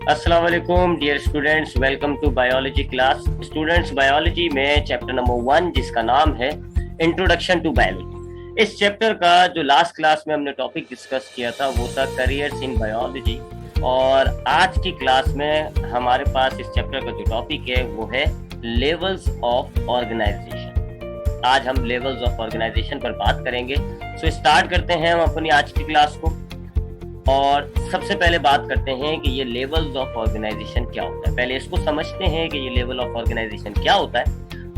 अस्सलाम वालेकुम dear students, welcome to biology class. Students, biology में चैप्टर नंबर 1 जिसका नाम है इंट्रोडक्शन टू बायोलॉजी। इस चैप्टर का जो लास्ट क्लास में हमने टॉपिक डिस्कस किया था वो था करियर्स इन बायोलॉजी, और आज की क्लास में हमारे पास इस चैप्टर का जो टॉपिक है वो है लेवल्स ऑफ ऑर्गेनाइजेशन। आज हम लेवल्स ऑफ ऑर्गेनाइजेशन पर बात करेंगे। सो स्टार्ट करते हैं हम अपनी आज की क्लास को, और सबसे पहले बात करते हैं कि ये लेवल्स ऑफ ऑर्गेनाइजेशन क्या होता है। पहले इसको समझते हैं कि ये लेवल ऑफ ऑर्गेनाइजेशन क्या होता है,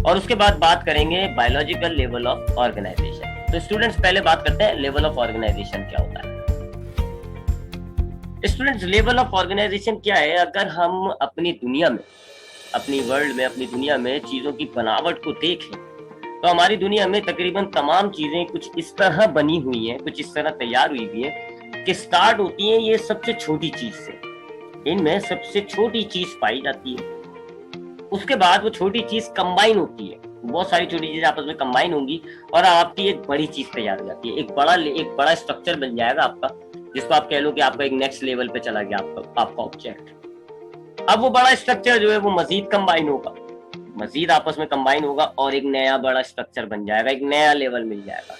और उसके बाद बात करेंगे बायोलॉजिकल लेवल ऑफ ऑर्गेनाइजेशन। तो स्टूडेंट्स, पहले बात करते हैं लेवल ऑफ ऑर्गेनाइजेशन क्या होता है। स्टूडेंट्स, लेवल ऑफ ऑर्गेनाइजेशन क्या है? अगर हम अपनी दुनिया में, अपनी वर्ल्ड में, अपनी दुनिया में चीजों की बनावट को देखें तो हमारी दुनिया में तकरीबन तमाम चीजें कुछ इस तरह बनी हुई हैं, कुछ इस तरह तैयार हुई हुई है कि स्टार्ट होती है ये सबसे छोटी चीज से। इनमें सबसे छोटी चीज पाई जाती है, उसके बाद वो छोटी चीज कंबाइन होती है, बहुत सारी छोटी चीजें आपस में कंबाइन होंगी और आपकी एक बड़ी चीज तैयार हो जाती है। एक बड़ा स्ट्रक्चर बन जाएगा आपका, जिसको आप कह लो कि आपका एक नेक्स्ट लेवल पे चला गया आपका ऑब्जेक्ट। अब वो बड़ा स्ट्रक्चर जो है वो मजीद कंबाइन होगा, मजीद आपस में कंबाइन होगा और एक नया बड़ा स्ट्रक्चर बन जाएगा, एक नया लेवल मिल जाएगा।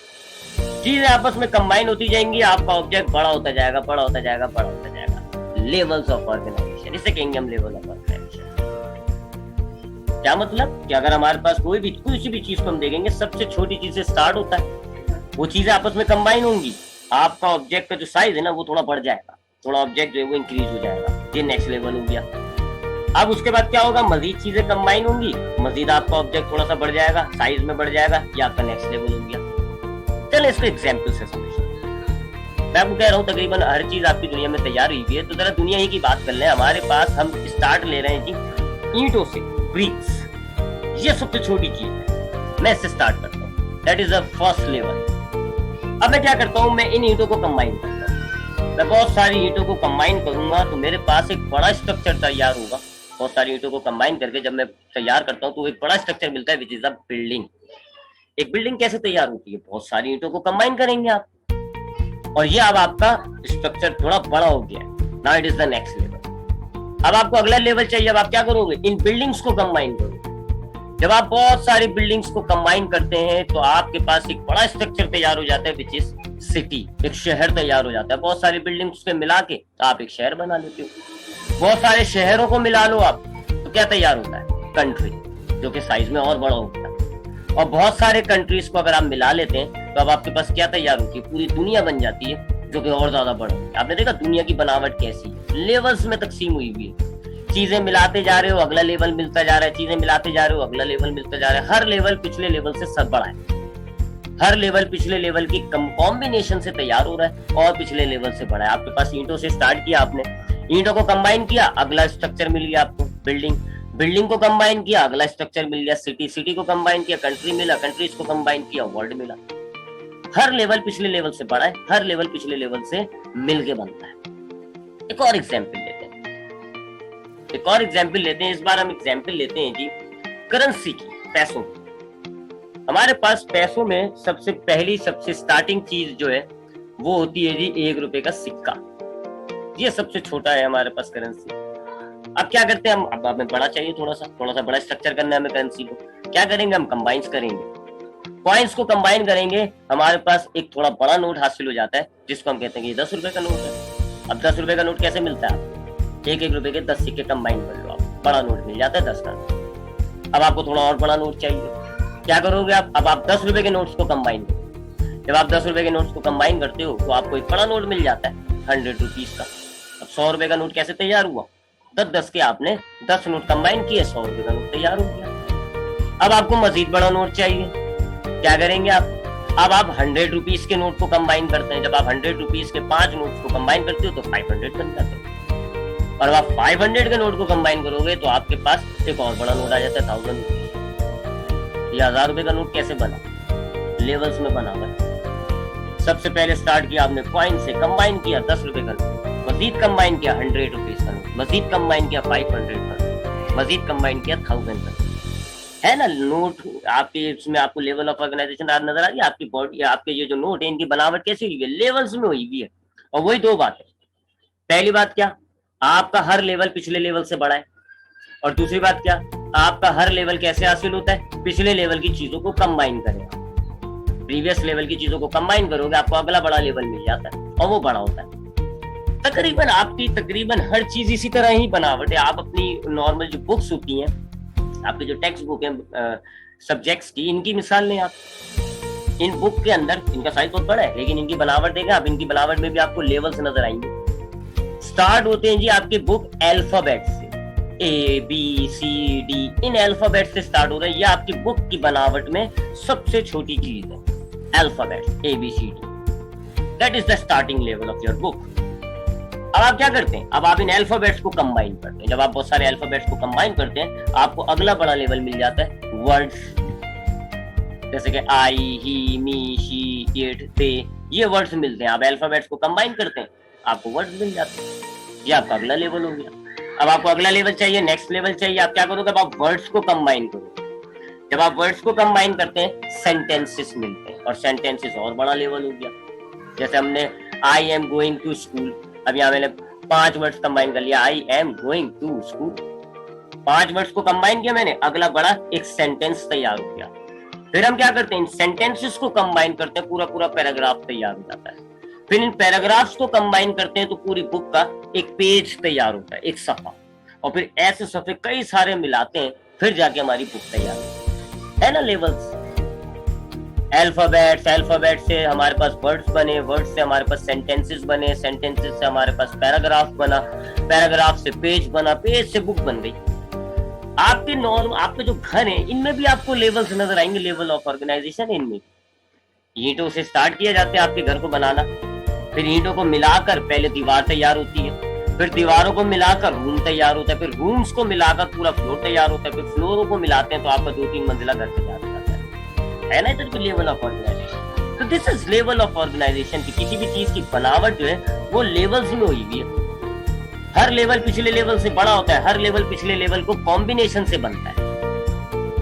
चीजें आपस में कंबाइन होती जाएंगी, आपका ऑब्जेक्ट बड़ा होता जाएगा, बड़ा होता जाएगा, बड़ा होता जाएगा। लेवल्स ऑफ ऑर्गेनाइजेशन, इसे कहेंगे हम लेवल ऑफ ऑर्गेनाइजेशन। क्या मतलब कि अगर हमारे पास कोई भी चीज को हम देखेंगे, सबसे छोटी चीज से स्टार्ट होता है, वो चीजें आपस में कंबाइन होंगी, आपका ऑब्जेक्ट का जो साइज है ना वो थोड़ा बढ़ जाएगा, थोड़ा ऑब्जेक्ट जो है वो इंक्रीज हो जाएगा, ये नेक्स्ट लेवल हो गया। अब उसके बाद क्या होगा? मजीद चीजें कंबाइन होंगी, मजीद आपका ऑब्जेक्ट थोड़ा सा बढ़ जाएगा, साइज में बढ़ जाएगा, ये आपका नेक्स्ट लेवल हो गया। चलो इसको एग्जाम्पल से समझो। मैं आपको कह रहा हूँ तकरीबन हर चीज आपकी दुनिया में तैयार हुई है, तो जरा दुनिया ही की बात कर लें। हमारे पास हम स्टार्ट ले रहे हैं जी ईंटों से, ब्रिक्स। ये सबसे छोटी चीज है, मैं इससे स्टार्ट करता हूँ, that is the first level. अब मैं क्या करता हूँ? मैं इन ईंटों को कंबाइन करता हूँ, मैं बहुत सारी ईंटों को कंबाइन करूंगा तो मेरे पास एक बड़ा स्ट्रक्चर तैयार होगा। बहुत सारी ईंटों को कंबाइन करके जब मैं तैयार करता हूँ तो एक बड़ा स्ट्रक्चर मिलता है, विच इज अ बिल्डिंग। एक बिल्डिंग कैसे तैयार होती है? बहुत सारी ईंटों को कंबाइन करेंगे आप, और ये अब आपका स्ट्रक्चर थोड़ा बड़ा हो गया। Now it is the next level. अब आपको अगला लेवल चाहिए। अब आप क्या करोगे? इन बिल्डिंग्स को कंबाइन करोगे। जब आप बहुत सारी बिल्डिंग्स को कंबाइन करते हैं तो आपके पास एक बड़ा स्ट्रक्चर तैयार हो जाता है, विच इज सिटी। एक शहर तैयार हो जाता है। बहुत सारी बिल्डिंग्स के मिला के आप एक शहर बना लेते हो। बहुत सारे शहरों को मिला लो आप, तो क्या तैयार होता है? कंट्री, जो कि साइज में और बड़ा होता है। और बहुत सारे कंट्रीज को अगर आप मिला लेते हैं तो अब आपके पास क्या तैयार होती है? पूरी दुनिया बन जाती है, जो कि और ज्यादा बड़ा होती है। आपने देखा दुनिया की बनावट कैसी है? लेवल्स में तकसीम हुई हुई है। चीजें मिलाते जा रहे हो, अगला लेवल मिलता जा रहा है, चीजें मिलाते जा रहे हो, अगला लेवल मिलता जा रहा है। हर लेवल पिछले लेवल से सब बड़ा है, हर लेवल पिछले लेवल की कॉम्बिनेशन से तैयार हो रहा है और पिछले लेवल से बड़ा है। आपके पास ईंटों से स्टार्ट किया आपने, ईंटों को कंबाइन किया, अगला स्ट्रक्चर मिल गया आपको बिल्डिंग। बिल्डिंग को कंबाइन किया, अगला स्ट्रक्चर मिल गया सिटी। सिटी को कंबाइन किया, कंट्री मिला, कंट्रीज को कंबाइन किया, वर्ल्ड मिला। हर लेवल पिछले लेवल से बड़ा है, हर लेवल पिछले लेवल से मिलके बनता है। एक और एग्जांपल लेते हैं, एक और एग्जांपल लेते हैं। इस बार हम एग्जांपल लेते हैं जी करेंसी की, पैसों की। हमारे पास पैसों में सबसे पहली, सबसे स्टार्टिंग चीज जो है वो होती है जी 1 रुपए का सिक्का। ये सबसे छोटा है हमारे पास करेंसी। अब क्या करते हैं हम? अब हमें बड़ा चाहिए, थोड़ा सा बड़ा स्ट्रक्चर करना है हमें करेंसी को। क्या करेंगे? हम कंबाइंस करेंगे, कॉइन्स को कंबाइन करेंगे। हमारे पास एक थोड़ा बड़ा नोट हासिल हो जाता है, जिसको हम कहते हैं कि 10 रुपए का नोट है। अब 10 रुपए का नोट कैसे मिलता है? एक रुपए के 10 सिक्के कंबाइन कर लो, आप बड़ा नोट मिल जाता है 10 का। अब आपको थोड़ा और बड़ा नोट चाहिए, क्या करोगे आप? अब आप 10 रुपए के नोट्स को कंबाइन करो। जब आप 10 रुपए के नोट्स को कंबाइन करते हो तो आपको एक बड़ा नोट मिल जाता है 100 रुपीज का। अब 100 रुपए का नोट कैसे तैयार हुआ? 10 के आपने 10 नोट कंबाइन किए, 100 रुपए का नोट तैयार हो गया। अब आपको मजीद बड़ा नोट चाहिए, क्या करेंगे आप? अब आप 100 रुपीज के नोट को कंबाइन करते हैं। जब आप 100 रुपीज के 5 नोट को कंबाइन करते हो तो 500 बन जाते हैं। और आप 500 के नोट को कंबाइन करोगे तो आपके पास एक और बड़ा नोट आ जाता है 1000 रुपीज। ये 1000 रुपए का नोट कैसे बना? लेवल्स में बना हुआ है। सबसे पहले स्टार्ट किया आपने कॉइन से, कंबाइन किया 10 रुपए का नोट, मजीद कंबाइन किया 100 रुपीज का नोट, मजीद कंबाइन किया 500 का, मजीद कंबाइन किया 1000 का। है ना नोट आपके? इसमें आपको लेवल ऑफ ऑर्गेनाइजेशन नजर आ रही है। आपकी बॉडी, आपके ये जो नोट है इनकी बनावट कैसी हुई है? लेवल्स में हुई हुई है। और वही दो बात है। पहली बात क्या? आपका हर लेवल पिछले लेवल से बड़ा है। और दूसरी बात क्या, आपका हर लेवल कैसे हासिल होता है, पिछले लेवल की चीजों को कंबाइन करें। प्रीवियस लेवल की चीजों को कंबाइन करोगे, आपको अगला बड़ा लेवल मिल जाता है और वो बड़ा होता है। तकरीबन आपकी तकरीबन हर चीज इसी तरह ही बनावट है। आप अपनी नॉर्मल जो बुक्स होती हैं, आपके जो टेक्स्ट बुक है सब्जेक्ट्स की, इनकी मिसाल लें आप। इन बुक के अंदर इनका साइज बहुत बड़ा है, लेकिन इनकी बनावट देखें आप, इनकी बनावट में भी आपको लेवल्स नजर आएंगे। स्टार्ट होते हैं जी आपके बुक अल्फाबेट से, ए बी सी डी, इन अल्फाबेट से स्टार्ट हो रहा है। ये आपकी बुक की बनावट में सबसे छोटी चीज है, alphabet A B C D. That is the starting level of your book. अब आप क्या करते हैं, अब आप इन अल्फाबेट्स को कंबाइन करते हैं। जब आप बहुत सारे अल्फाबेट्स को कंबाइन करते हैं, आपको अगला बड़ा लेवल मिल जाता है वर्ड्स, जैसे कि आई, ही, मी, शी, इट, दे, ये वर्ड्स मिलते हैं। आप अल्फाबेट्स को कंबाइन करते हैं, आपको वर्ड्स मिल जाते हैं। ये आपका अगला लेवल हो गया। अब आपको अगला लेवल चाहिए, नेक्स्ट लेवल चाहिए, आप क्या करोगे, अब आप वर्ड्स को कंबाइन करोगे। जब आप वर्ड्स को कंबाइन करते हैं, सेंटेंसेस मिलते हैं, और सेंटेंसेस और बड़ा लेवल हो गया। जैसे हमने I am going to school, अब यहाँ मैंने 5 वर्ड्स कंबाइन कर लिया, I am going to school. 5 words को कंबाइन किया मैंने, अगला बड़ा एक सेंटेंस तैयार हो गया। फिर हम क्या करते हैं, इन सेंटेंसेस को कंबाइन करते हैं, पूरा पूरा पैराग्राफ तैयार हो जाता है। फिर इन पैराग्राफ्स को कंबाइन करते हैं तो पूरी बुक का एक पेज तैयार होता है, एक सफा। और फिर ऐसे सफे कई सारे मिलाते हैं, फिर जाके हमारी बुक तैयार होती है ना। लेवल्स, अल्फाबेट से हमारे पास वर्ड्स बने, वर्ड्स से हमारे पास सेंटेंसेस बने, सेंटेंसेस से हमारे पास पैराग्राफ बना, पैराग्राफ से पेज बना, पेज से बुक बन गई। आपके नॉर्म, आपके जो घर है, इनमें भी आपको लेवल्स नजर आएंगे, लेवल ऑफ ऑर्गेनाइजेशन। इनमें ईंटों से स्टार्ट किया जाता है आपके घर को बनाना, फिर ईंटों को मिलाकर पहले दीवार तैयार होती है, फिर दीवारों को मिलाकर रूम तैयार होता है, फिर रूम्स को मिलाकर पूरा फ्लोर तैयार होता है, फिर फ्लोरों को मिलाते हैं तो आपका 2-3 मंजिला घर तैयार हो जाता है ना। इधर लेवल ऑफ ऑर्गेनाइजेशन, तो this is level of organisation की किसी भी चीज की बनावट जो है वो लेवल्स में हुई हुई है। हर लेवल पिछले लेवल से बड़ा होता है, हर लेवल पिछले लेवल को कॉम्बिनेशन से बनता है।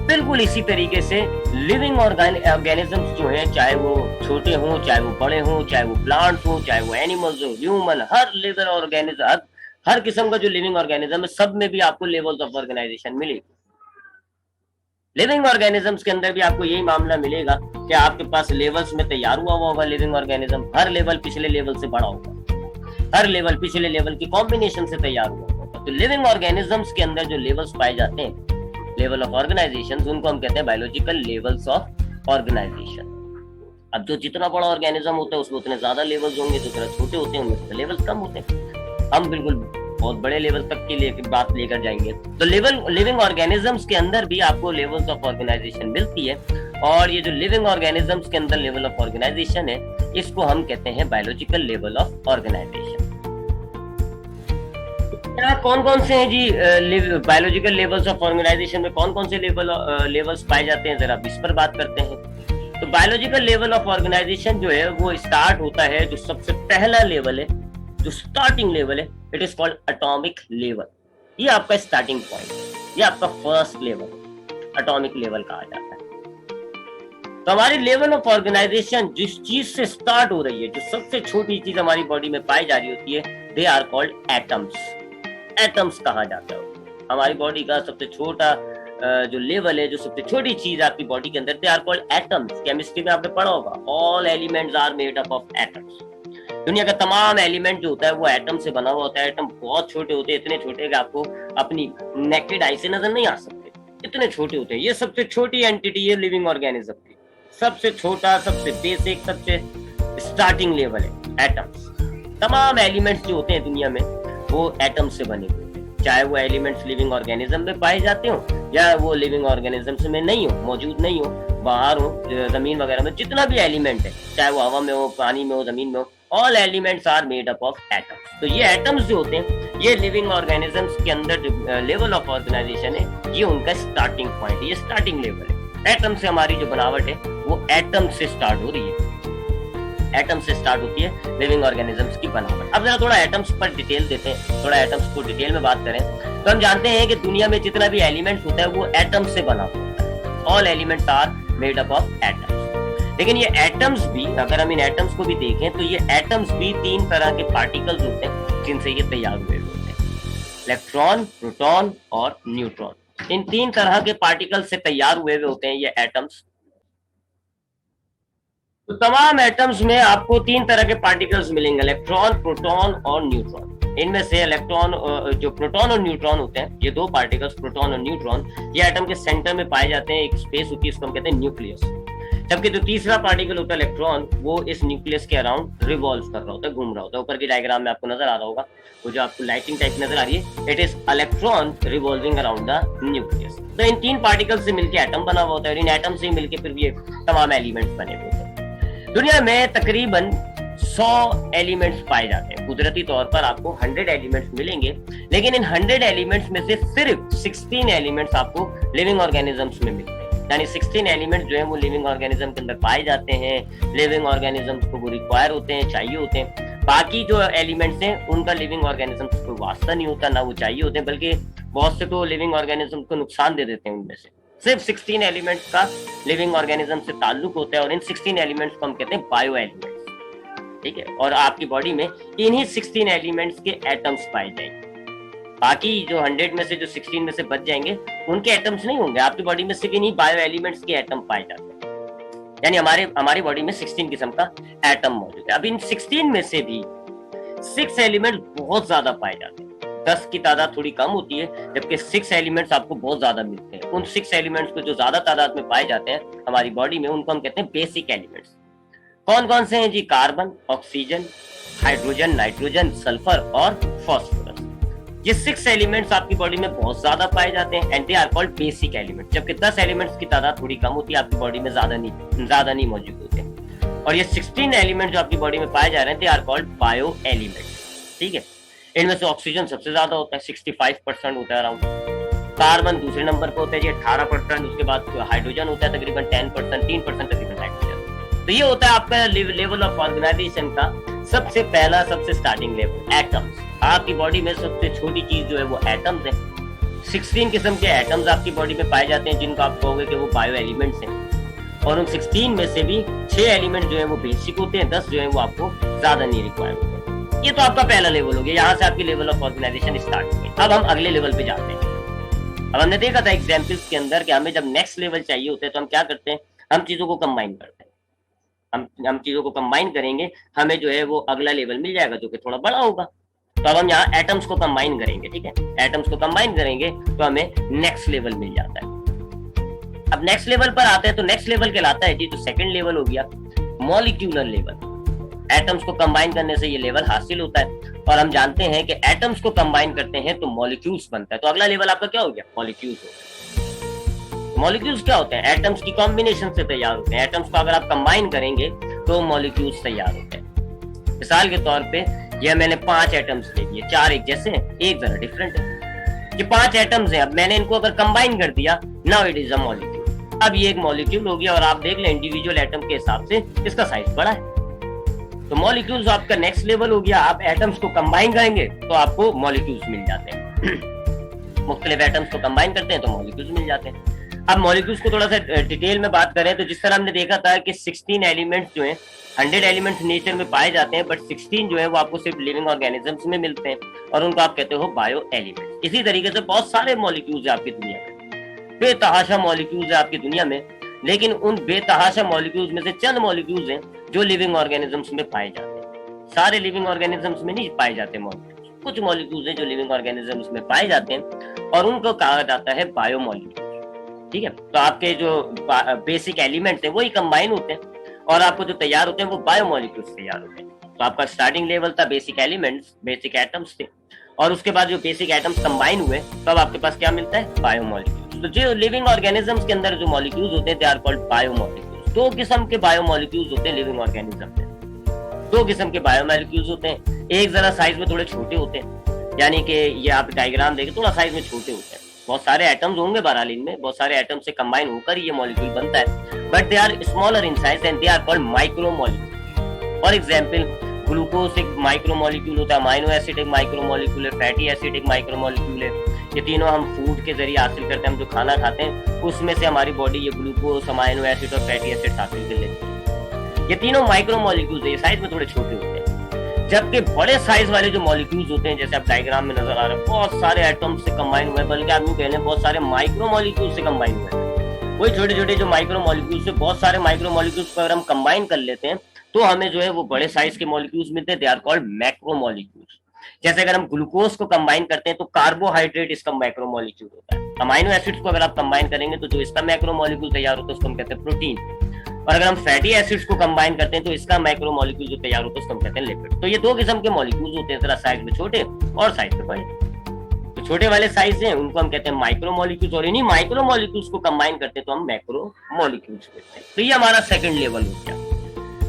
बिल्कुल इसी तरीके से लिविंग ऑर्गेनिजम्स जो हैं, चाहे वो छोटे हों, चाहे वो बड़े हों, चाहे वो प्लांट्स हों, चाहे वो एनिमल्स हो, ह्यूमन, हर लेवल ऑर्गेनिज्म, हर किस्म का जो लिविंग ऑर्गेनिज्म है, सब में भी आपको लेवल्स ऑफ ऑर्गेनाइजेशन मिलेगी। लिविंग ऑर्गेनिजम्स के अंदर भी आपको यही मामला मिलेगा कि आपके पास लेवल्स में तैयार हुआ होगा लिविंग ऑर्गेनिज्म, हर लेवल पिछले लेवल से बड़ा होगा, हर लेवल पिछले लेवल की कॉम्बिनेशन से तैयार हुआ होगा। तो लिविंग ऑर्गेनिजम्स के अंदर जो लेवल्स पाए जाते हैं, लेवल ऑफ ऑर्गेनाइजेशन, उनको हम कहते हैं बायोलॉजिकल लेवल्स ऑफ ऑर्गेनाइजेशन। अब जो जितना बड़ा ऑर्गेनिज्म होता है उसमें उतने ज्यादा लेवल्स होंगे, जो जितना छोटे होते हैं उनमें लेवल्स कम होते हैं। हम बिल्कुल बहुत बड़े लेवल तक की बात लेकर जाएंगे। तो लिविंग ऑर्गेनिजम्स के अंदर भी आपको लेवल्स ऑफ ऑर्गेनाइजेशन मिलती है, और ये जो लिविंग ऑर्गेनिजम्स के अंदर लेवल ऑफ ऑर्गेनाइजेशन है, इसको हम कहते हैं बायोलॉजिकल लेवल ऑफ ऑर्गेनाइजेशन। कौन कौन से हैं जी बायोलॉजिकल लेवल्स ऑफ ऑर्गेनाइजेशन में, कौन कौन से लेवल्स पाए जाते हैं, जरा इस पर बात करते हैं। तो बायोलॉजिकल लेवल ऑफ ऑर्गेनाइजेशन जो है वो स्टार्ट होता है, जो सबसे पहला लेवल है, जो स्टार्टिंग लेवल है, it is called atomic level. ये आपका स्टार्टिंग पॉइंट, ये आपका फर्स्ट लेवल एटॉमिक लेवल कहा जाता है। तो हमारी लेवल ऑफ ऑर्गेनाइजेशन जिस चीज से स्टार्ट हो रही है, जो सबसे छोटी चीज हमारी बॉडी में पाई जा रही होती है, they are called atoms. Atoms कहा जाता है हमारी बॉडी का सबसे छोटा जो लेवल है, जो सबसे छोटी चीज आपकी बॉडी के अंदर, they are called atoms. Chemistry में आपने पढ़ा होगा, all elements are made up of atoms. दुनिया का तमाम एलिमेंट जो होता है वो एटम से बना हुआ होता है। एटम बहुत छोटे होते हैं, इतने छोटे कि आपको अपनी नेकेड आई से नजर नहीं आ सकते, इतने छोटे होते हैं। ये सबसे छोटी एंटिटी है लिविंग ऑर्गेनिज्म की, सबसे छोटा, सबसे बेसिक, सबसे स्टार्टिंग लेवल है एटम्स। तमाम एलिमेंट्स जो होते हैं दुनिया में वो एटम से बने हुए हैं, चाहे वो एलिमेंट्स लिविंग ऑर्गेनिज्म में पाए जाते हो या वो लिविंग ऑर्गेनिजम्स में नहीं हो, मौजूद नहीं हो, बाहर हो, जमीन वगैरह में जितना भी एलिमेंट है, चाहे वो हवा में हो, पानी में हो, जमीन में हो, all elements are made up of atoms. तो ये एटम्स जो होते हैं, ये लिविंग ऑर्गेनिजम्स के अंदर जो लेवल ऑफ ऑर्गेनाइजेशन है, ये उनका स्टार्टिंग पॉइंट है, ये स्टार्टिंग लेवल है। एटम से हमारी जो बनावट है वो एटम से स्टार्ट हो रही है, एटम से स्टार्ट होती है लिविंग ऑर्गेनिजम्स की बनावट। अब जरा थोड़ा एटम्स पर डिटेल देते हैं, थोड़ा एटम्स को डिटेल में बात करें तो हम जानते हैं कि दुनिया में जितना भी एलिमेंट होता है वो एटम से बना होता है। All elements are made up of atoms. लेकिन ये एटम्स भी, अगर हम इन एटम्स को भी देखें तो ये एटम्स भी 3 तरह के पार्टिकल्स होते हैं जिनसे ये तैयार हुए होते हैं। इलेक्ट्रॉन, प्रोटॉन और न्यूट्रॉन। इन 3 तरह के पार्टिकल से तैयार हुए होते हैं ये एटम्स। तो तमाम एटम्स में आपको 3 तरह के पार्टिकल्स मिलेंगे, इलेक्ट्रॉन, प्रोटॉन और न्यूट्रॉन। इनमें से इलेक्ट्रॉन, जो प्रोटॉन और न्यूट्रॉन होते हैं, ये 2 पार्टिकल्स प्रोटॉन और न्यूट्रॉन, ये एटम के सेंटर में पाए जाते हैं। एक स्पेस होती है, इसको हम कहते हैं न्यूक्लियस। जबकि जो तीसरा पार्टिकल होता है इलेक्ट्रॉन, वो इस न्यूक्लियस के अराउंड रिवॉल्व कर रहा होता है, घूम रहा होता है। ऊपर की डायग्राम में आपको नजर आ रहा होगा, वो जो आपको लाइटिंग टाइप नजर आ रही है, it is electron revolving around the nucleus. तो इन 3 पार्टिकल से मिलकर एटम बना हुआ होता है, और इन एटम से मिलकर फिर ये तमाम एलिमेंट्स बने हुए होते हैं। दुनिया में तकरीबन 100 एलिमेंट्स पाए जाते हैं। कुदरती तौर पर आपको 100 एलिमेंट्स मिलेंगे, लेकिन इन 100 एलिमेंट्स में से सिर्फ 16 एलिमेंट्स आपको लिविंग ऑर्गेनिजम्स में मिलते हैं। यानी 16 एलिमेंट्स जो है वो लिविंग ऑर्गेनिज्म के अंदर पाए जाते हैं। लिविंग ऑर्गेनिजम्स को वो रिक्वायर होते हैं, चाहिए होते हैं। बाकी जो एलिमेंट्स हैं उनका लिविंग ऑर्गेनिजम्स को वास्ता नहीं होता, ना वो चाहिए होते हैं, बल्कि बहुत से तो लिविंग ऑर्गेनिज्म को नुकसान दे देते हैं। उनमें से सिर्फ 16 एलिमेंट्स का लिविंग ऑर्गेनिज्म से ताल्लुक होता है, और इन 16 एलिमेंट्स को हम कहते हैं बायो एलिमेंट्स। ठीक है, और आपकी बॉडी में इन्हीं 16 एलिमेंट्स के एटम्स पाए जाएंगे। बाकी जो 100 में से जो 16 में से बच जाएंगे, उनके एटम्स नहीं होंगे। आपकी बॉडी में सिर्फ इन्हीं बायो एलिमेंट्स के एटम पाए जाते हैं। यानी हमारी बॉडी में 16 किस्म का एटम मौजूद है। अब इन 16 में से भी 6 एलिमेंट बहुत ज्यादा पाए जाते हैं। 10 की तादाद थोड़ी कम होती है, जबकि 6 एलिमेंट्स आपको बहुत ज्यादा मिलते हैं। उन 6 एलिमेंट्स को जो ज्यादा तादाद में पाए जाते हैं हमारी बॉडी में, उनको हम कहते हैं बेसिक एलिमेंट्स। कौन कौन से हैं जी? Carbon, oxygen, hydrogen, nitrogen, sulphur और फास्फोरस। ये 6 एलिमेंट्स आपकी बॉडी में बहुत ज्यादा पाए जाते हैं, and they are called basic elements. जबकि 10 एलिमेंट्स की तादाद थोड़ी कम होती है, आपकी बॉडी में ज्यादा नहीं मौजूद होते। और ये 16 एलिमेंट जो आपकी बॉडी में पाए जा रहे हैं, they are called bio elements. ठीक है, इनमें से ऑक्सीजन सबसे ज्यादा होता है, 65% होता है अराउंड। कार्बन दूसरे नंबर पर होता है जी 18%। उसके बाद हाइड्रोजन होता है तकरीबन 10%, 3% तकरीबन नाइट्रोजन। तो ये होता है आपका लेवल ऑफ ऑर्गेनाइजेशन का सबसे पहला, सबसे स्टार्टिंग लेवल, एटम्स। आपकी बॉडी में सबसे छोटी चीज जो है वो एटम्स है। 16 किस्म के एटम्स आपकी बॉडी में पाए जाते हैं, जिनको आप कहोगे कि वो बायो एलिमेंट्स हैं। और उन 16 में से भी 6 एलिमेंट जो है वो बेसिक होते हैं, 10 जो है वो आपको ज्यादा नहीं रिक्वायर होते। ये तो आपका पहला लेवल हो गया, यहाँ से आपकी लेवल ऑफ ऑर्गेनाइजेशन स्टार्ट हुई। अब हम अगले लेवल पे जाते हैं। अब हमने देखा था एग्जाम्पल्स के अंदर कि हमें जब नेक्स्ट लेवल चाहिए होते हैं तो हम क्या करते हैं, हम चीजों को कंबाइन करते हैं। हम चीजों को कंबाइन करेंगे, हमें जो है वो अगला लेवल मिल जाएगा जो कि थोड़ा बड़ा होगा। तो अब हम यहाँ एटम्स को कंबाइन करेंगे। ठीक है, एटम्स को कंबाइन करेंगे तो हमें नेक्स्ट लेवल मिल जाता है। अब नेक्स्ट लेवल पर आते हैं तो नेक्स्ट लेवल कहलाता है जी, जो सेकंड लेवल हो गया, मॉलिक्यूलर लेवल। एटम्स को कंबाइन करने से ये लेवल हासिल होता है, और हम जानते हैं कि एटम्स को कंबाइन करते हैं तो मॉलिक्यूल्स बनता है। तो अगला लेवल आपका क्या हो गया? मॉलिक्यूल्स हो गया। मॉलिक्यूल्स क्या होते हैं? एटम्स की कॉम्बिनेशन से तैयार होते हैं। एटम्स को अगर आप कंबाइन करेंगे तो मॉलिक्यूल्स तैयार होते हैं। मिसाल के तौर पे ये मैंने 5 एटम्स ले लिए, 4 एक जैसे हैं, एक जरा डिफरेंट है। ये 5 एटम्स हैं, अब मैंने इनको अगर कंबाइन कर दिया, now it is a molecule. अब ये एक मॉलिक्यूल हो गया, और आप देख लें इंडिविजुअल एटम के हिसाब से इसका साइज बड़ा है। तो मॉलिक्यूल्स आपका नेक्स्ट लेवल हो गया। आप एटम्स को कंबाइन करेंगे तो आपको मॉलिक्यूल्स मिल जाते हैं। मुख्तलिफ एटम्स को कंबाइन करते हैं तो मॉलिक्यूल्स मिल जाते हैं। अब मॉलिक्यूल्स को थोड़ा सा डिटेल में बात करें तो जिस तरह हमने देखा था कि 16 एलिमेंट्स जो हैं, 100 एलिमेंट्स नेचर में पाए जाते हैं, बट 16 जो है वो आपको सिर्फ लिविंग ऑर्गेनिजम्स में मिलते हैं, और उनको आप कहते हो बायो एलिमेंट्स। इसी तरीके से बहुत सारे मॉलिक्यूल्स है आपकी दुनिया में, बेतहाशा मॉलिक्यूल्स है आपकी दुनिया में। लेकिन उन बेतहाशा मॉलिक्यूल्स में से चंद मॉलिक्यूल्स हैं जो लिविंग ऑर्गेनिजम्स में पाए जाते हैं। सारे लिविंग ऑर्गेनिजम्स में नहीं पाए जाते मॉलिक्यूल्स, कुछ मॉलिक्यूल्स हैं जो लिविंग ऑर्गेनिजम्स में पाए जाते हैं, और उनको कहा जाता है बायो मॉलिक्यूल्स। ठीक है, तो आपके जो बेसिक एलिमेंट्स हैं वही कंबाइन होते हैं, और आपको जो तैयार होते हैं वो बायो मॉलिक्यूल्स तैयार होते हैं। तो आपका स्टार्टिंग लेवल था बेसिक एलिमेंट्स, बेसिक एटम्स थे, और उसके बाद जो बेसिक एटम्स कंबाइन हुए तो अब आपके पास क्या मिलता है? Bio molecules. तो जो लिविंग ऑर्गेनिजम्स के अंदर जो मॉलिक्यूल्स होते हैं they are called bio molecules. 2 किस्म के बायो मॉलिक्यूल्स होते हैं लिविंग ऑर्गेनिज्म में। 2 किस्म के बायो मॉलिक्यूल्स होते हैं। एक जरा साइज में थोड़े छोटे होते हैं, यानी कि ये आप डायग्राम देखें थोड़ा साइज में छोटे होते हैं। बहुत सारे एटम्स होंगे बहरहाल, इनमें बहुत सारे एटम्स से कंबाइन होकर ये मॉलिक्यूल बनता है, but they are smaller in size and they are called micro molecule. For example, glucose एक माइक्रो मॉलिक्यूल होता है, अमाइनो एसिड एक माइक्रो मॉलिक्यूल है, फैटी एसिड एक माइक्रो मॉलिक्यूल है। ये तीनों हम फूड के जरिए हासिल करते हैं। हम जो खाना खाते हैं उसमें से हमारी बॉडी ये ग्लूकोज, अमाइनो एसिड और फैटी एसिड हासिल कर लेती है। ये तीनों माइक्रो मॉलिक्यूल्स है, ये साइज में थोड़े छोटे होते हैं। जबकि बड़े साइज वाले जो मॉलिक्यूल्स होते हैं, जैसे आप डायग्राम में नजर आ रहे हैं, बहुत सारे एटम्स से कंबाइन हुए हैं, बल्कि आप यूं कह लें बहुत सारे माइक्रो मॉलिक्यूल से कंबाइन हुए हैं। वही छोटे छोटे जो माइक्रो मॉलिक्यूल्स से बहुत सारे माइक्रो मॉलिक्यूल्स को अगर हम कंबाइन कर लेते हैं तो हमें जो है वो बड़े साइज के मॉलिक्यूल्स मिलते हैं, they are called macro molecules. जैसे अगर हम ग्लूकोज को कंबाइन करते हैं तो कार्बोहाइड्रेट इसका मैक्रो मॉलिक्यूल होता है। अमाइनो एसिड्स को अगर आप कंबाइन करेंगे तो जो इसका मैक्रो मॉलिक्यूल तैयार होता है उसको हम कहते हैं प्रोटीन। और अगर हम फैटी एसिड्स को कंबाइन करते हैं तो इसका मैक्रो मॉलिक्यूल जो तैयार होता है उसको हम कहते हैं लिपिड। तो ये दो किस्म के मॉलिक्यूल्स होते हैं, जरा साइज में छोटे और साइज में बड़े। तो छोटे वाले साइज हैं उनको हम कहते हैं माइक्रो मॉलिक्यूल्स, और इन्हीं माइक्रो मॉलिक्यूल्स को कंबाइन करते हैं तो हम मैक्रो मॉलिक्यूल्स कहते हैं। तो ये हमारा सेकंड लेवल हो गया।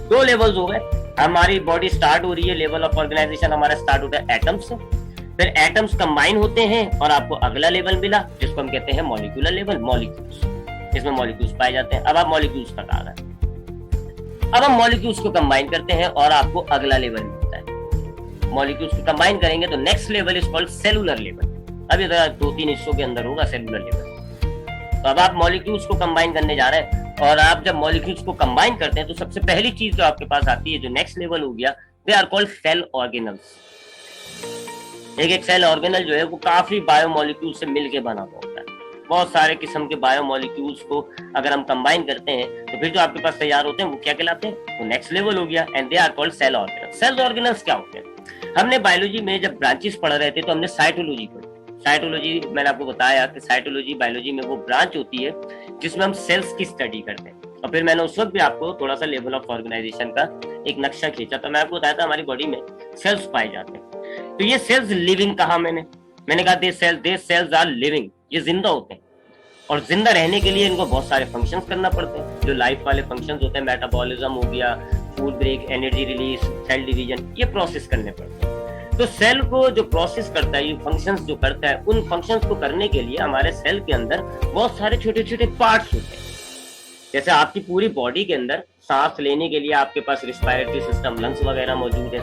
दो लेवल्स हो गए। हमारी बॉडी स्टार्ट हो रही है, लेवल ऑफ ऑर्गेनाइजेशन हमारा स्टार्ट होता है एटम्स से, फिर एटम्स कंबाइन होते हैं और आपको अगला लेवल मिला जिसको हम कहते हैं मॉलिक्यूलर लेवल, मॉलिक्यूल्स। इसमें मॉलिक्यूल्स पाए जाते हैं। अब आप मॉलिक्यूल्स तक आ रहे हैं। अब हम मॉलिक्यूल्स को कंबाइन करते हैं और आपको अगला लेवल मिलता है। मॉलिक्यूल्स को कंबाइन करेंगे तो next level is called cellular level. अब ये 2-3 हिस्सों के अंदर होगा सेलुलर लेवल। तो अब आप मॉलिक्यूल्स को कंबाइन करने जा रहे हैं, और आप जब मॉलिक्यूल्स को कंबाइन करते हैं तो सबसे पहली चीज जो आपके पास आती है, जो नेक्स्ट लेवल हो गया, they are called cell organelles. एक सेल ऑर्गेनल जो है वो काफी बायोमोलिक्यूल से मिलके बना हुआ होता है। बहुत सारे किस्म के बायोमोलिक्यूल्स को अगर हम कंबाइन करते हैं तो फिर जो आपके पास तैयार होते हैं वो क्या कहलाते हैं, वो नेक्स्ट लेवल हो गया, and they are called cell organelles. Cell organelles क्या होते हैं? हमने बायोलॉजी में जब ब्रांचेस पढ़ रहे थे तो हमने साइटोलॉजी पढ़ी। साइटोलॉजी मैंने आपको बताया कि साइटोलॉजी बायोलॉजी में वो ब्रांच होती है जिसमें हम सेल्स की स्टडी करते हैं। और फिर मैंने उस वक्त भी आपको थोड़ा सा लेवल ऑफ ऑर्गेनाइजेशन का एक नक्शा खींचा, तो मैं आपको बताया था हमारी बॉडी में सेल्स पाए जाते हैं। तो ये सेल्स लिविंग कहा मैंने कहा दे सेल्स आर लिविंग, ये जिंदा होते हैं, और जिंदा रहने के लिए इनको बहुत सारे फंक्शंस करना पड़ते हैं। जो लाइफ वाले फंक्शंस होते हैं, मेटाबॉलिज्म हो गया, food break, energy release, cell division, ये प्रोसेस करने पड़ते हैं। तो सेल को जो प्रोसेस करता है, ये फंक्शंस जो करता है, उन फंक्शंस को करने के लिए हमारे सेल के अंदर बहुत सारे छोटे छोटे पार्ट्स होते हैं। जैसे आपकी पूरी बॉडी के अंदर सांस लेने के लिए आपके पास रिस्पायरेटरी सिस्टम, लंग्स वगैरह मौजूद है,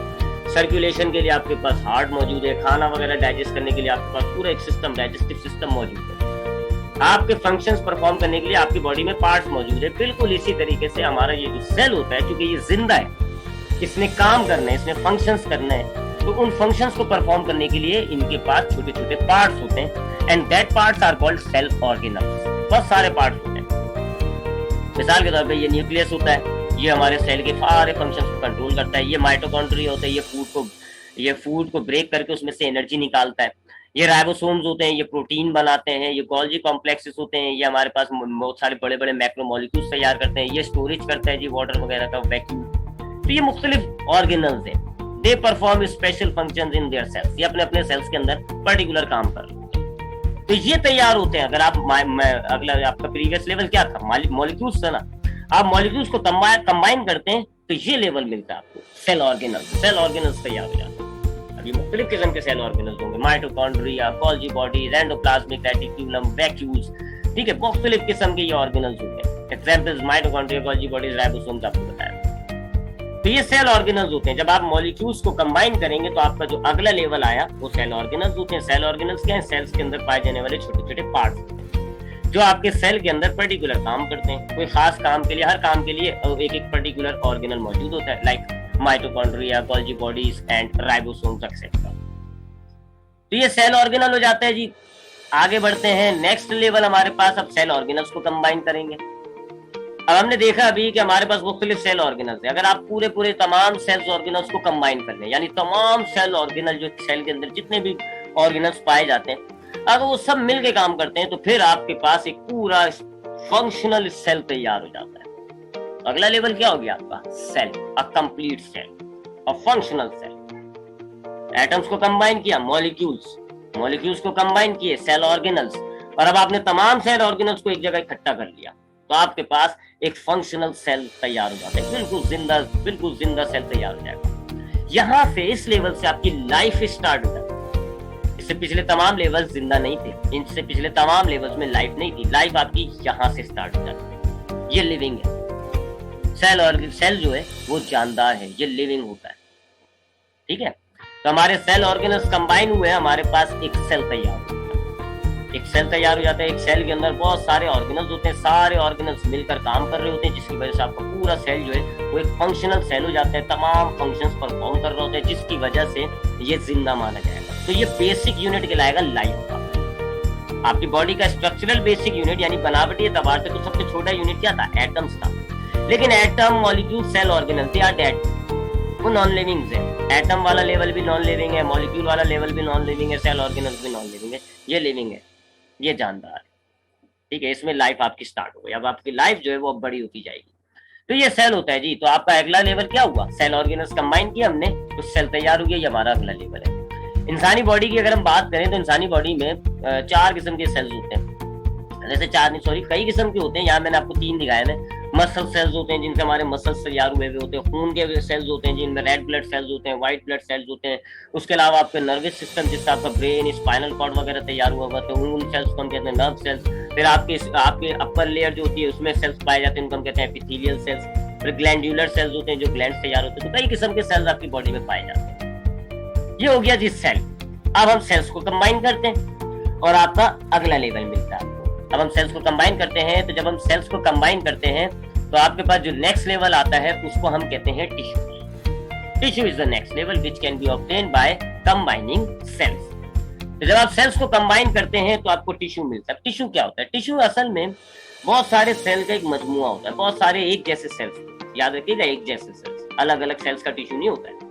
सर्कुलेशन के लिए आपके पास हार्ट मौजूद है, खाना वगैरह डाइजेस्ट करने के लिए आपके पास पूरा एक सिस्टम, डाइजेस्टिव सिस्टम मौजूद है। आपके फंक्शंस परफॉर्म करने के लिए आपकी बॉडी में पार्ट्स मौजूद है। बिल्कुल इसी तरीके से हमारा ये जो सेल होता है, क्योंकि ये जिंदा है, इसने काम करना है, इसने फंक्शंस करना है, तो उन फंक्शंस को परफॉर्म करने के लिए इनके पास छोटे छोटे पार्ट्स होते हैं, and that parts are called cell organelles. बहुत सारे पार्ट्स होते हैं। मिसाल के तौर पे ये न्यूक्लियस होता है, ये हमारे सेल के सारे फंक्शंस को कंट्रोल करता है। ये माइटोकॉन्ड्रिया होता है, ये फूड को ब्रेक करके उसमें से एनर्जी निकालता है। ये राइबोसोम्स होते हैं, ये प्रोटीन बनाते हैं। ये गोल्जी कॉम्प्लेक्सेस होते हैं, ये हमारे पास बहुत सारे बड़े बड़े मैक्रोमोलिक्यूल्स तैयार करते हैं। ये स्टोरेज करता है जी वाटर वगैरह का, वैक्यूम। तो ये मुख्तलिफ ऑर्गेनल्स हैं, they perform special functions in their cells. ये अपने अपने सेल्स के अंदर पर्टिकुलर काम कर रहे हैं। तो ये तैयार होते हैं। अगर आप अगला आपका प्रीवियस लेवल क्या था, मॉलिक्यूल्स था ना, आप मॉलिक्यूल्स को कंबाइन करते हैं तो ये लेवल मिलता है आपको, सेल ऑर्गेनल्स। सेल ऑर्गेनल्स तैयार हो जाते हैं। अभी मुख्तलिफ किस्म के सेल ऑर्गेनल्स होंगे, mitochondria, Golgi bodies, endoplasmic reticulum, vacuoles, ठीक है, मुख्तलिफ किस्म के ये ऑर्गेनल्स होंगे। Examples mitochondria, Golgi bodies, ribosomes आपको बताया। तो ये सेल ऑर्गेनल्स होते हैं। जब आप मॉलिक्यूल्स को कंबाइन करेंगे तो आपका जो अगला लेवल आया वो सेल ऑर्गेनल्स होते हैं। सेल ऑर्गेनल्स क्या है? सेल्स के अंदर पाए जाने वाले छोटे छोटे पार्ट्स होते हैं जो आपके सेल के अंदर पर्टिकुलर काम करते हैं। कोई खास काम के लिए, हर काम के लिए एक एक पर्टिकुलर ऑर्गेनल मौजूद होता है, like mitochondria, Golgi bodies and ribosomes etcetera. तो ये सेल ऑर्गेनल हो जाता है जी। आगे बढ़ते हैं, नेक्स्ट लेवल हमारे पास, अब सेल ऑर्गेनल्स को कंबाइन करेंगे। अब हमने देखा अभी कि हमारे पास मुख्तलिफ सेल ऑर्गेनल्स है। अगर आप पूरे तमाम सेल्स ऑर्गेनल्स को कंबाइन कर लें, यानी तमाम सेल ऑर्गेनल जो सेल के अंदर जितने भी ऑर्गेनल्स पाए जाते हैं, अगर वो सब मिलके काम करते हैं तो फिर आपके पास एक पूरा फंक्शनल सेल तैयार हो जाता है। अगला लेवल क्या हो गया आपका? Cell, a complete cell, a functional cell. Atoms को कंबाइन किया, मॉलिक्यूल्स को कंबाइन किए, सेल ऑर्गेनल्स, और अब आपने तमाम सेल ऑर्गेनल्स को एक जगह इकट्ठा कर लिया तो आपके पास एक फंक्शनल सेल तैयार हो जाता है। बिल्कुल जिंदा सेल तैयार हो जाएगा। यहां से, इस लेवल से आपकी लाइफ स्टार्ट हो जाती है। इससे पिछले तमाम लेवल्स जिंदा नहीं थे, इनसे पिछले तमाम लेवल्स में लाइफ नहीं थी। लाइफ आपकी यहां से स्टार्ट हो जाती है। ये लिविंग है। सेल जो है वो जानदार है, ये लिविंग होता है, ठीक है। तो हमारे सेल ऑर्गेनल्स कंबाइन हुए, हमारे पास एक सेल तैयार हो गया। एक सेल तैयार हो जाता है। एक सेल के अंदर बहुत सारे ऑर्गेनल्स होते हैं, सारे ऑर्गेनल्स मिलकर काम कर रहे होते हैं, जिसकी वजह से आपका पूरा सेल जो है वो एक फंक्शनल सेल हो जाता है, तमाम फंक्शंस परफॉर्म कर रहे होते हैं, जिसकी वजह से ये जिंदा माना जाएगा। तो ये बेसिक यूनिट कहलाएगा लाइफ का। आपकी बॉडी का स्ट्रक्चरल बेसिक यूनिट यानी बनावटी एतबार से तो सबसे छोटा यूनिट क्या था? एटम्स था। लेकिन atom, molecule, cell, organelle they are dead, वो नॉन लिविंग है। एटम वाला लेवल भी नॉन लिविंग है, मॉलिक्यूल वाला लेवल भी नॉन लिविंग है, सेल ऑर्गेनल भी नॉन लिविंग है, ये लिविंग है, ये जानदार है। ठीक है, इसमें लाइफ आपकी स्टार्ट हो गई। अब आपकी लाइफ जो है वो बड़ी होती जाएगी। तो ये सेल होता है जी। तो आपका अगला लेवल क्या हुआ? सेल ऑर्गेनल्स कंबाइन किया हमने तो सेल तैयार हो गया, ये हमारा अगला लेवल है। इंसानी बॉडी की अगर हम बात करें तो इंसानी बॉडी में 4 किस्म के सेल्स होते हैं। जैसे 4 नहीं, सॉरी, कई किस्म के होते हैं। यहाँ मैंने आपको 3 दिखाए हैं। मसल सेल्स होते हैं जिनसे हमारे मसल्स तैयार हुए होते हैं। खून के सेल्स होते हैं जिनमें रेड ब्लड सेल्स होते हैं, व्हाइट ब्लड सेल्स होते हैं। उसके अलावा आपके नर्वस सिस्टम जिससे आपका ब्रेन, स्पाइनल कॉर्ड वगैरह तैयार हुआ होता है, उन सेल्स को हम कहते हैं नर्व सेल्स। फिर आपके अपर लेयर जो होती है उसमें सेल्स पाए जाते हैं, उनको हम कहते हैं एपिथेलियल सेल्स। फिर ग्लैंडुलर सेल्स होते हैं जो ग्लैंड तैयार होते हैं। तो कई किस्म के सेल्स आपकी बॉडी में पाए जाते हैं। ये हो गया जी सेल। अब हम सेल्स को कंबाइन करते हैं और आपका अगला लेवल मिलता है आपको। अब हम सेल्स को कंबाइन करते हैं, तो जब हम सेल्स को कंबाइन करते हैं तो आपके पास जो नेक्स्ट लेवल आता है उसको हम कहते हैं tissue. Tissue is the next level which can be obtained by combining cells. तो जब आप सेल्स को कंबाइन करते हैं तो आपको टिश्यू मिलता है। टिश्यू क्या होता है? टिश्यू असल में बहुत सारे सेल का एक मजमुआ होता है, बहुत सारे एक जैसे सेल्स। याद रखिएगा, एक जैसे सेल्स, अलग अलग सेल्स का टिश्यू नहीं होता है।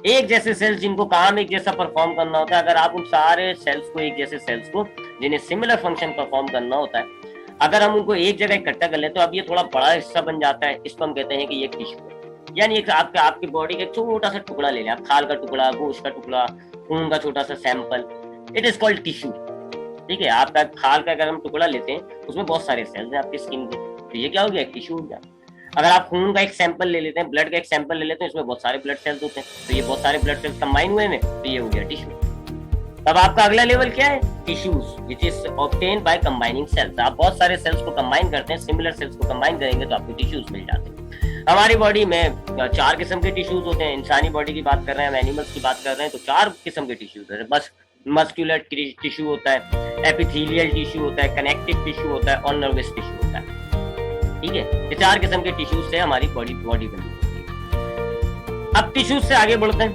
एक जैसे सेल्स जिनको काम एक जैसा परफॉर्म करना होता है। अगर आप उन सारे सेल्स को, एक जैसे सेल्स को जिन्हें सिमिलर फंक्शन परफॉर्म करना होता है, अगर हम उनको एक जगह इकट्ठा कर लें तो अब ये थोड़ा बड़ा हिस्सा बन जाता है। इसको हम कहते हैं कि ये टिश्यू है। यानी एक आपकी बॉडी का एक छोटा सा टुकड़ा ले लें आप, खाल का टुकड़ा, गोश्त का टुकड़ा, खून का छोटा सा sample, it is called tissue. ठीक है, आपका खाल का अगर हम टुकड़ा लेते हैं उसमें बहुत सारे सेल्स हैं आपकी स्किन के, तो ये क्या हो गया? टिश्यू हो गया। अगर आप खून का एक सैंपल ले लेते हैं, ब्लड का एक सैंपल ले लेते हैं, इसमें बहुत सारे ब्लड सेल्स होते हैं, तो ये बहुत सारे ब्लड सेल्स कंबाइन हुए हैं, तो ये हो गया टिश्यू। अब आपका अगला लेवल क्या है? Tissues which is obtained by combining cells. आप बहुत सारे सेल्स को कंबाइन करते हैं, सिमिलर सेल्स को कंबाइन करेंगे तो आपको टिश्यूज मिल जाते हैं। हमारी बॉडी में 4 किस्म के टिश्यूज होते हैं। इंसानी बॉडी की बात कर रहे हैं, हम एनिमल्स की बात कर रहे हैं, तो 4 किस्म के टिश्यूज है। बस मस्कुलर टिश्यू होता है, एपिथेलियल टिश्यू होता है, कनेक्टिव टिश्यू होता है और नर्वस टिश्यू होता है। ठीक है, ये 4 किस्म के टिश्यूज से हमारी बॉडी बनी होती है। अब टिश्यूज से आगे बढ़ते हैं।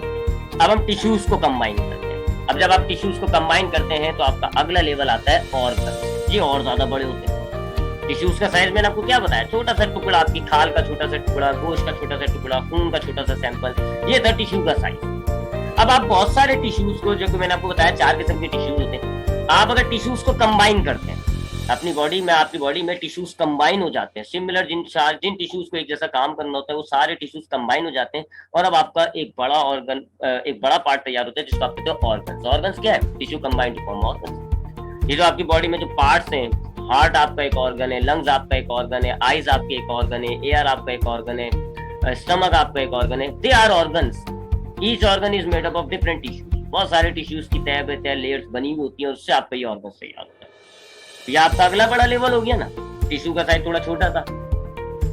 अब हम टिश्यूज को कंबाइन करते हैं। अब जब आप टिश्यूज को कंबाइन करते हैं तो आपका अगला लेवल आता है ऑर्गन। ये और ज्यादा बड़े होते हैं। टिश्यूज का साइज मैंने आपको क्या बताया? छोटा सा टुकड़ा, आपकी खाल का छोटा सा टुकड़ा, गोश्त का छोटा सा टुकड़ा, खून का छोटा सा सैंपल, ये था टिश्यू का साइज। अब आप बहुत सारे टिश्यूज को, जो कि मैंने आपको बताया 4 किस्म के टिश्यूज होते हैं, आप अगर टिश्यूज को कंबाइन करते हैं अपनी बॉडी में, आपकी बॉडी में टिश्यूज कंबाइन हो जाते हैं। सिमिलर जिन टिश्यूज को एक जैसा काम करना होता है वो सारे टिश्यूज कंबाइन हो जाते हैं और अब आपका एक बड़ा ऑर्गन, एक बड़ा पार्ट तैयार होता है जिसको आप कहते हैं ऑर्गन्स। ऑर्गन्स क्या है? Tissue combined to form organs. ये जो आपकी बॉडी में जो पार्ट्स हैं, हार्ट आपका एक ऑर्गन है, लंग्स आपका एक ऑर्गन है, आईज आपके एक ऑर्गन है, एयर आपका एक ऑर्गन है, स्टमक आपका एक ऑर्गन है, they are organs. Each organ is made up of different tissues. बहुत सारे टिश्यूज की तय पे तय लेयर्स बनी हुई होती है और उससे आपका ये ऑर्गन तैयार होता है। ये आपका अगला बड़ा लेवल हो गया ना। टिश्यू का साइज थोड़ा छोटा था,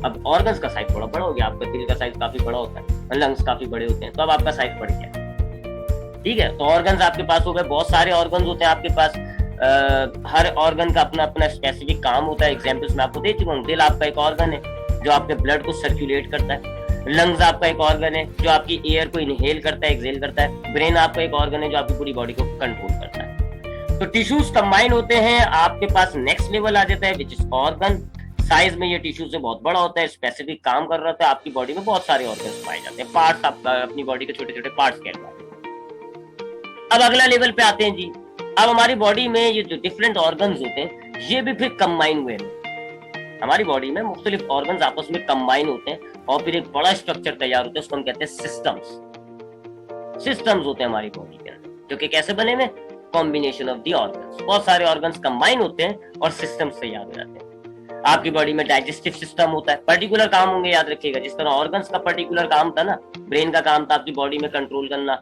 अब ऑर्गन्स का साइज थोड़ा बड़ा हो गया। आपका दिल का साइज काफी बड़ा होता है, लंग्स काफी बड़े होते हैं, तो अब आपका साइज बढ़ गया। ठीक है, तो ऑर्गन्स आपके पास हो गए। बहुत सारे ऑर्गन्स होते हैं आपके पास। हर ऑर्गन का अपना अपना स्पेसिफिक काम होता है। एग्जाम्पल्स मैं आपको दे चुका हूँ। दिल आपका एक ऑर्गन है जो आपके ब्लड को सर्कुलेट करता है। लंग्स आपका एक ऑर्गन है जो आपकी एयर को इनहेल करता है, एक्सहेल करता है। ब्रेन आपका एक ऑर्गन है जो आपकी पूरी बॉडी को कंट्रोल करता है। तो टिश्यूज कंबाइन होते हैं, आपके पास नेक्स्ट लेवल आ जाता है विच इज ऑर्गन। साइज में ये टिश्यू से बहुत बड़ा होता है, स्पेसिफिक काम कर रहा होता है। आपकी बॉडी में बहुत सारे ऑर्गन्स पाए जाते हैं, पार्ट्स आपका अपनी बॉडी के छोटे छोटे पार्ट्स कहलाते हैं। अब अगला लेवल पे आते हैं जी। अब हमारी बॉडी में ये जो डिफरेंट ऑर्गन्स होते हैं ये भी फिर कंबाइन हुए हैं। हमारी बॉडी में मुख्तलिफ ऑर्गन्स आपस में कंबाइन होते हैं और फिर एक बड़ा स्ट्रक्चर तैयार होता है, उसको हम कहते हैं सिस्टम्स। सिस्टम्स होते हैं हमारी बॉडी के अंदर जो कि कैसे बने हुए? Combination of the organs. बहुत सारे ऑर्गन्स कंबाइन होते हैं और सिस्टम्स तैयार हो जाते हैं। आपकी बॉडी में डाइजेस्टिव सिस्टम होता है, पर्टिकुलर काम होंगे, याद रखिएगा। जिस तरह ऑर्गन्स का पर्टिकुलर काम था ना, ब्रेन का काम था आपकी बॉडी में कंट्रोल करना,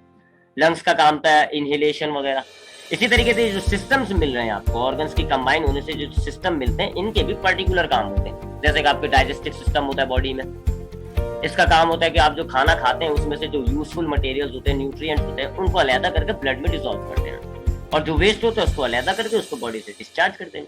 लंग्स का काम था इनहेलेशन वगैरह, इसी तरीके से जो सिस्टम्स मिल रहे हैं आपको ऑर्गन्स की कंबाइन होने से, जो सिस्टम मिलते हैं इनके भी पर्टिकुलर काम होते हैं। जैसे कि आपके डाइजेस्टिव सिस्टम होता है बॉडी में, इसका काम होता है कि आप जो खाना खाते हैं उसमें से जो यूजफुल मटेरियल्स होते हैं, न्यूट्रिएंट्स होते हैं, उनको अलग करके ब्लड में डिसॉल्व करते हैं। और जो वेस्ट होता है उसको अलहदा करके उसको बॉडी से डिस्चार्ज कर देना।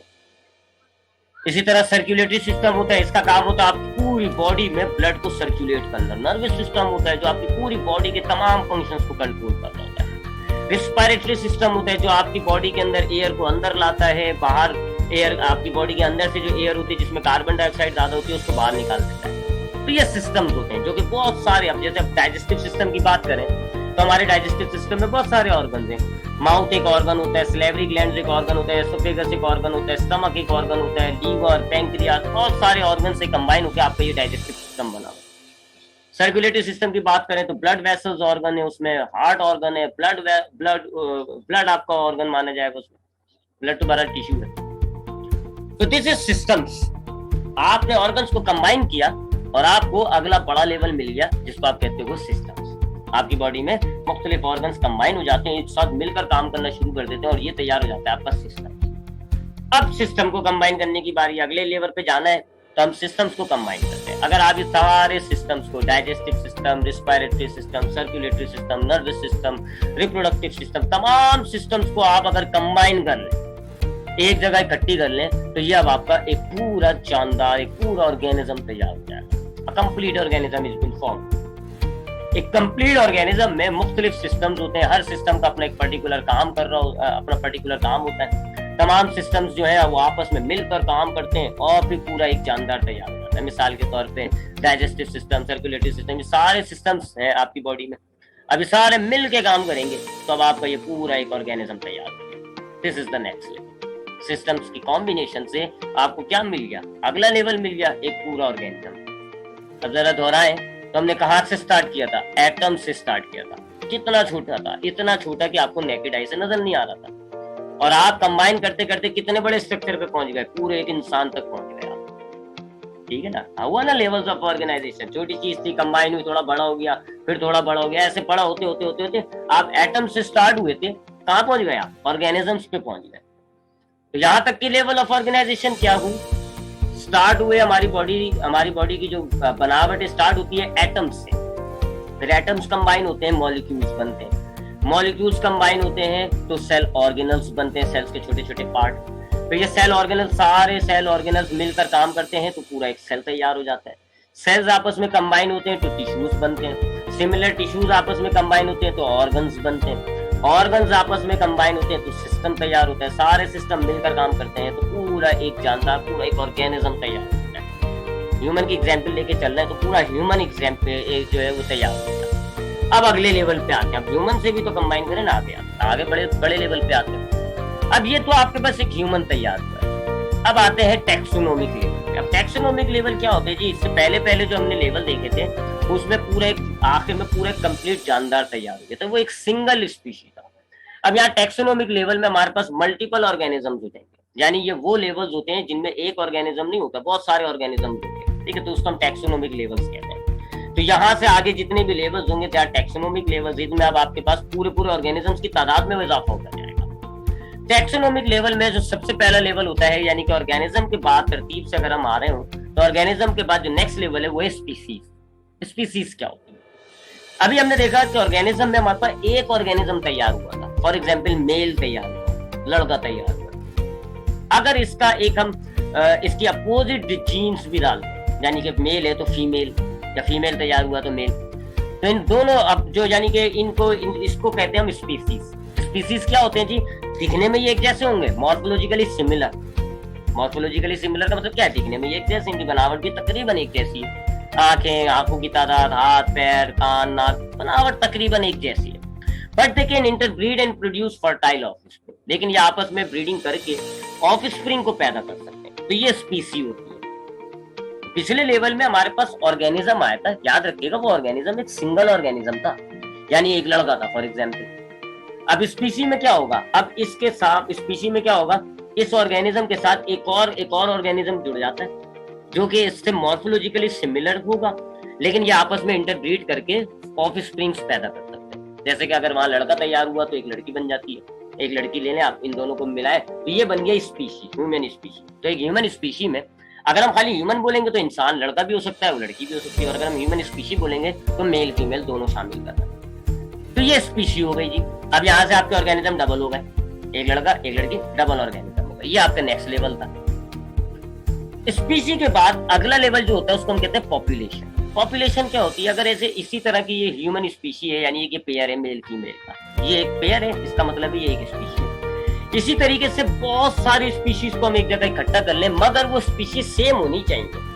इसी तरह सर्कुलेटरी सिस्टम होता है, इसका काम होता है आपकी पूरी बॉडी में ब्लड को सर्कुलेट करना। नर्वस सिस्टम होता है जो आपकी पूरी बॉडी के तमाम फंक्शंस को कंट्रोल कर रहा होता है। रिस्पिरेटरी सिस्टम होता है जो आपकी बॉडी के अंदर एयर को अंदर लाता है, बाहर एयर, आपकी बॉडी के अंदर से जो एयर होती है जिसमें कार्बन डाइऑक्साइड ज्यादा होती है उसको बाहर निकाल देता है। तो ये सिस्टम्स होते हैं जो कि बहुत सारे, अब जैसे अब डाइजेस्टिव सिस्टम की बात करें तो हमारे डाइजेस्टिव सिस्टम में बहुत सारे ऑर्गन हैं। माउथ एक ऑर्गन होता है, सलेवरी ग्लैंड एक ऑर्गन होता है, एसोफेगस एक ऑर्गन होता है, स्टमक एक ऑर्गन होता है, लीवर, पैंक्रियास, बहुत सारे ऑर्गन से कंबाइन होकर आपका ये डाइजेस्टिव सिस्टम बना हुआ है। सर्कुलेटरी सिस्टम की बात करें तो ब्लड वेसल्स ऑर्गन है, उसमें हार्ट ऑर्गन है, ब्लड आपका ऑर्गन माना जाएगा, उसमें ब्लड तो बड़ा टिश्यू है। तो दिस इज सिस्टम्स। आपने ऑर्गन्स को कंबाइन किया और आपको अगला बड़ा लेवल मिल गया जिसको आप कहते हो सिस्टम्स। आपकी बॉडी में मुख्तलिफ ऑर्गन्स कंबाइन हो जाते हैं, एक साथ मिलकर काम करना शुरू कर देते हैं और ये तैयार हो जाता है आपका सिस्टम। अब सिस्टम को कंबाइन करने की बारी, अगले लेवल पे जाना है तो हम सिस्टम्स को कंबाइन करते हैं। अगर आप इस सारे सिस्टम्स को, digestive system, respiratory system, circulatory system, nervous system, reproductive system, तमाम सिस्टम्स को आप अगर कंबाइन कर लें, एक जगह इकट्ठी कर लें, तो ये अब आपका एक पूरा जानदार, एक पूरा ऑर्गेनिज्म तैयार हो जाएगा। A complete organism is been formed. एक कंप्लीट ऑर्गेनिज्म में मुख्तलिफ सिस्टम्स होते हैं, हर सिस्टम का अपना एक पर्टिकुलर काम कर रहा अपना पर्टिकुलर काम होता है। तमाम सिस्टम्स जो है वो आपस में मिलकर काम करते हैं और फिर पूरा एक जानदार तैयार हो जाता है। मिसाल के तौर पे डाइजेस्टिव सिस्टम, सर्कुलेटरी सिस्टम, ये सारे सिस्टम्स हैं आपकी बॉडी में, अभी सारे मिल के काम करेंगे तो अब आपका ये पूरा एक ऑर्गेनिज्म तैयार हो गया। This is the next level. Systems की कॉम्बिनेशन से आपको क्या मिल गया, अगला लेवल मिल गया, एक पूरा ऑर्गेनिज्म। अब जरा दोहराएं तो हमने कहाँ से स्टार्ट किया था, एटम से स्टार्ट किया था। कितना छोटा था, इतना छोटा कि आपको नेकेड आई से नजर नहीं आ रहा था, और आप कंबाइन करते करते कितने बड़े स्ट्रक्चर पे पहुंच गए, पूरे एक इंसान तक पहुंच गए आप। ठीक है ना, हुआ ना लेवल्स ऑफ ऑर्गेनाइजेशन। छोटी चीज थी, कंबाइन हुई, थोड़ा बड़ा हो गया, फिर थोड़ा बड़ा हो गया, ऐसे बड़ा होते होते होते होते आप एटम से स्टार्ट हुए थे, कहाँ पहुंच गए आप, ऑर्गेनिजम्स पे पहुंच गए। तो यहाँ तक की लेवल ऑफ ऑर्गेनाइजेशन क्या हुई, स्टार्ट हुए हमारी बॉडी की जो बनावट स्टार्ट होती है एटम्स से, फिर एटम्स कंबाइन होते हैं, मॉलिक्यूल्स बनते हैं, मॉलिक्यूल्स कंबाइन होते हैं तो सेल ऑर्गेनल्स बनते हैं, सेल्स के छोटे छोटे पार्ट। फिर ये सेल ऑर्गेनल्स, सारे सेल ऑर्गेनल्स मिलकर काम करते हैं तो पूरा एक सेल तैयार हो जाता है। सेल्स आपस में कंबाइन होते हैं तो टिश्यूज बनते हैं, सिमिलर टिश्यूज आपस में कंबाइन होते हैं तो ऑर्गन्स बनते हैं, ऑर्गन्स आपस में कंबाइन होते हैं तो सिस्टम तैयार होता है। सारे सिस्टम मिलकर काम करते हैं तो पूरा एक जानदार, पूरा एक ऑर्गेनिज्म तैयार होता है। ह्यूमन की एग्जाम्पल लेके चल रहे हैं तो पूरा ह्यूमन एग्जाम्पल जो है वो तैयार होता है। अब अगले लेवल पे आते हैं, अब ह्यूमन से भी तो कंबाइन करें ना, आगे बड़े बड़े लेवल पे आते हैं। अब ये तो आपके पास एक ह्यूमन तैयार हुआ है। अब आते हैं टैक्सोनोमिक लेवल। अब टैक्सोनोमिक लेवल क्या होते हैं जी, इससे पहले जो हमने लेवल देखे थे उसमें पूरा एक आखिर में पूरा कंप्लीट जानदार तैयार हो गया था, वो एक सिंगल स्पीशी था। अब यहाँ टैक्सोनोमिक लेवल में हमारे पास मल्टीपल ऑर्गेनिजम्स होते हैं, यानी ये वो लेवल्स होते हैं जिनमें एक ऑर्गेनिज्म नहीं होता, बहुत सारे ऑर्गेनिजम्स होते हैं। ठीक है, तो उसको हम टैक्सोनोमिक लेवल्स कहते हैं। तो यहाँ से आगे जितने भी लेवल्स होंगे त्या टैक्सोनोमिक लेवल्स, इनमें अब आपके पास पूरे ऑर्गेनिजम्स की तादाद में इजाफा होता जाएगा। टैक्सोनोमिक लेवल में जो सबसे पहला लेवल होता है, यानी कि ऑर्गेनिज्म के बाद तरतीब से अगर हम आ रहे हो तो ऑर्गेनिज्म के बाद जो नेक्स्ट लेवल है वो है स्पीसीज। स्पीसीज क्या होती है, अभी हमने देखा कि ऑर्गेनिज्म में हमारे पास एक ऑर्गेनिज्म तैयार हुआ था, फॉर एग्जाम्पल मेल तैयार हुआ, लड़का तैयार हुआ। अगर इसका एक हम इसकी अपोजिट जीन्स भी डाल दें, यानी कि मेल है तो फीमेल, या फीमेल तैयार हुआ तो मेल, तो इन दोनों अब जो यानी कि इसको कहते हैं हम स्पीसीज। स्पीसीज क्या होते हैं जी, दिखने में ये एक जैसे होंगे, मॉर्फोलॉजिकली सिमिलर। मॉर्फोलॉजिकली सिमिलर का मतलब क्या है, दिखने में ये एक जैसे, इनकी बनावट भी तकरीबन एक जैसी है, आंखें, आंखों की तादाद, हाथ, पैर, कान, नाक, बनावट तकरीबन एक जैसी है। But they can interbreed and produce fertile offspring, लेकिन ये आपस में ब्रीडिंग करके ऑफस्प्रिंग को पैदा कर सकते हैं, तो ये स्पीसी होती है। पिछले लेवल में हमारे पास ऑर्गेनिज्म आया था, याद रखिएगा वो ऑर्गेनिज्म एक सिंगल ऑर्गेनिज्म था, यानी एक लड़का था फॉर एग्जाम्पल। अब स्पीसी में क्या होगा, अब इसके साथ स्पीसी में क्या होगा, इस ऑर्गेनिज्म के साथ एक और ऑर्गेनिज्म जुड़ जाता है जो कि इससे मॉर्फोलॉजिकली सिमिलर होगा, लेकिन ये आपस में इंटरब्रीड करके ऑफस्प्रिंग्स पैदा कर सकते हैं। जैसे कि अगर वहां लड़का तैयार हुआ तो एक लड़की बन जाती है, एक लड़की ले लें आप, इन दोनों को मिलाए तो ये बन गया स्पीशी, ह्यूमन स्पीशी। तो एक ह्यूमन स्पीशी में अगर हम खाली ह्यूमन बोलेंगे तो इंसान लड़का भी हो सकता है, वो लड़की भी हो सकती है, और अगर हम ह्यूमन स्पीशी बोलेंगे तो मेल फीमेल दोनों शामिल करना है। तो ये स्पीशी हो गई जी। अब यहाँ से आपके ऑर्गेनिज्म डबल हो गए, एक लड़का एक लड़की, डबल ऑर्गेनिज्म होगा। ये आपका नेक्स्ट लेवल था। स्पीशी के बाद अगला लेवल जो होता है उसको हम कहते हैं पॉपुलेशन। पॉपुलेशन क्या होती है? अगर ऐसे इसी तरह की ये ह्यूमन स्पीशी है, यानी ये पेयर है मेल फीमेल का, ये एक पेयर है, इसका मतलब ये एक स्पीशी है। इसी तरीके से बहुत सारी स्पीशीज को हम एक जगह इकट्ठा कर लें, मगर वो स्पीशीज सेम होनी चाहिए।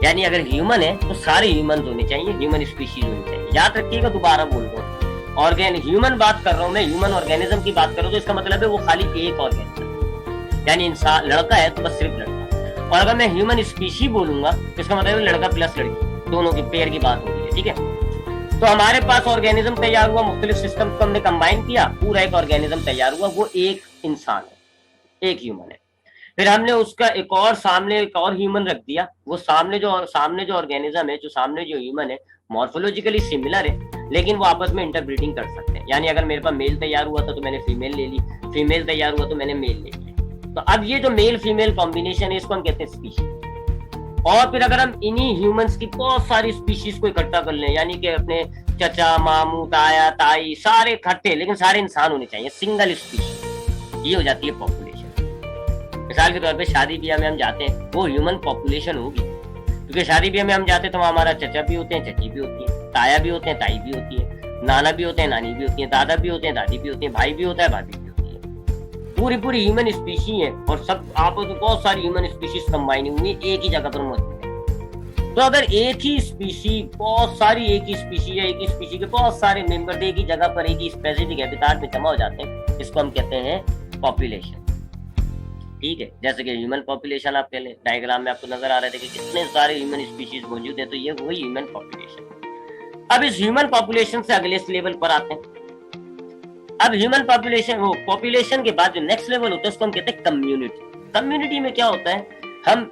यानी अगर ह्यूमन है तो सारे ह्यूमन होने चाहिए, ह्यूमन स्पीशीज होनी चाहिए। याद रखिएगा, दोबारा बोल रहा हूँ, ऑर्गेन ह्यूमन बात कर रहा हूँ मैं, ह्यूमन ऑर्गेनिज्म की बात कर रहा हूँ, तो इसका मतलब है वो खाली एक ऑर्गेनिज्म, यानी इंसान लड़का है तो बस सिर्फ लड़का। और अगर मैं ह्यूमन स्पीशी बोलूंगा तो इसका मतलब लड़का प्लस लड़की, दोनों की पेयर की बात हो रही है। ठीक है, तो हमारे पास ऑर्गेनिज्म तैयार हुआ, मुख्तलिफ सिस्टम को हमने कंबाइन किया, पूरा एक ऑर्गेनिज्म तैयार हुआ, वो एक इंसान है, एक ह्यूमन है। फिर हमने उसका एक और सामने एक और ह्यूमन रख दिया, वो सामने जो ऑर्गेनिज्म है, जो सामने जो ह्यूमन है, मॉर्फोलॉजिकली सिमिलर है, लेकिन वो आपस में इंटरब्रीडिंग कर सकते हैं। यानी अगर मेरे पास मेल तैयार हुआ था तो मैंने फीमेल ले ली, फीमेल तैयार हुआ तो मैंने मेल ले लिया। तो अब ये जो मेल फीमेल कॉम्बिनेशन है, इसको हम कहते हैं स्पीशीज। और फिर अगर हम इन्हीं ह्यूमंस की बहुत सारी स्पीशीज को इकट्ठा कर लें, यानी कि अपने चचा मामू ताया ताई सारे इकट्ठे, लेकिन सारे इंसान होने चाहिए, सिंगल स्पीशीज, ये हो जाती है पॉपुलेशन। मिसाल के तौर पे शादी ब्याह में हम जाते हैं, वो ह्यूमन पॉपुलेशन होगी, क्योंकि शादी ब्याह में हम जाते हैं तो हमारा चचा भी होते हैं, चची भी होती है, ताया भी होते हैं, ताई भी होती है, नाना भी होते हैं, नानी भी होती है, दादा भी होते हैं, दादी भी होती है, भाई भी होता है, भाभी भी होती है। पूरी ह्यूमन स्पीशी है, और सब आपस में बहुत सारी ह्यूमन स्पीशीज कंबाइन हुई एक ही जगह पर मौजूद है। तो अगर एक ही स्पीशी, बहुत सारी एक ही स्पीशी है, एक ही स्पीशी के बहुत सारे मेंबर एक ही जगह पर एक ही स्पेसिफिक हैबिटेट में जमा हो जाते हैं, इसको हम कहते हैं पॉपुलेशन। ठीक है, जैसे कि ह्यूमन पॉपुलेशन आप पहले डायग्राम में आपको नजर आ रहे थे कि कितने सारे ह्यूमन स्पीशीज मौजूद है, तो ये वही ह्यूमन पॉपुलेशन। अब इस ह्यूमन पॉपुलेशन से अगले लेवल पर आते हैं। अब ह्यूमन पॉपुलेशन के बाद जो नेक्स्ट लेवल होता है उसको हम कहते हैं कम्युनिटी। कम्युनिटी में क्या होता है, हम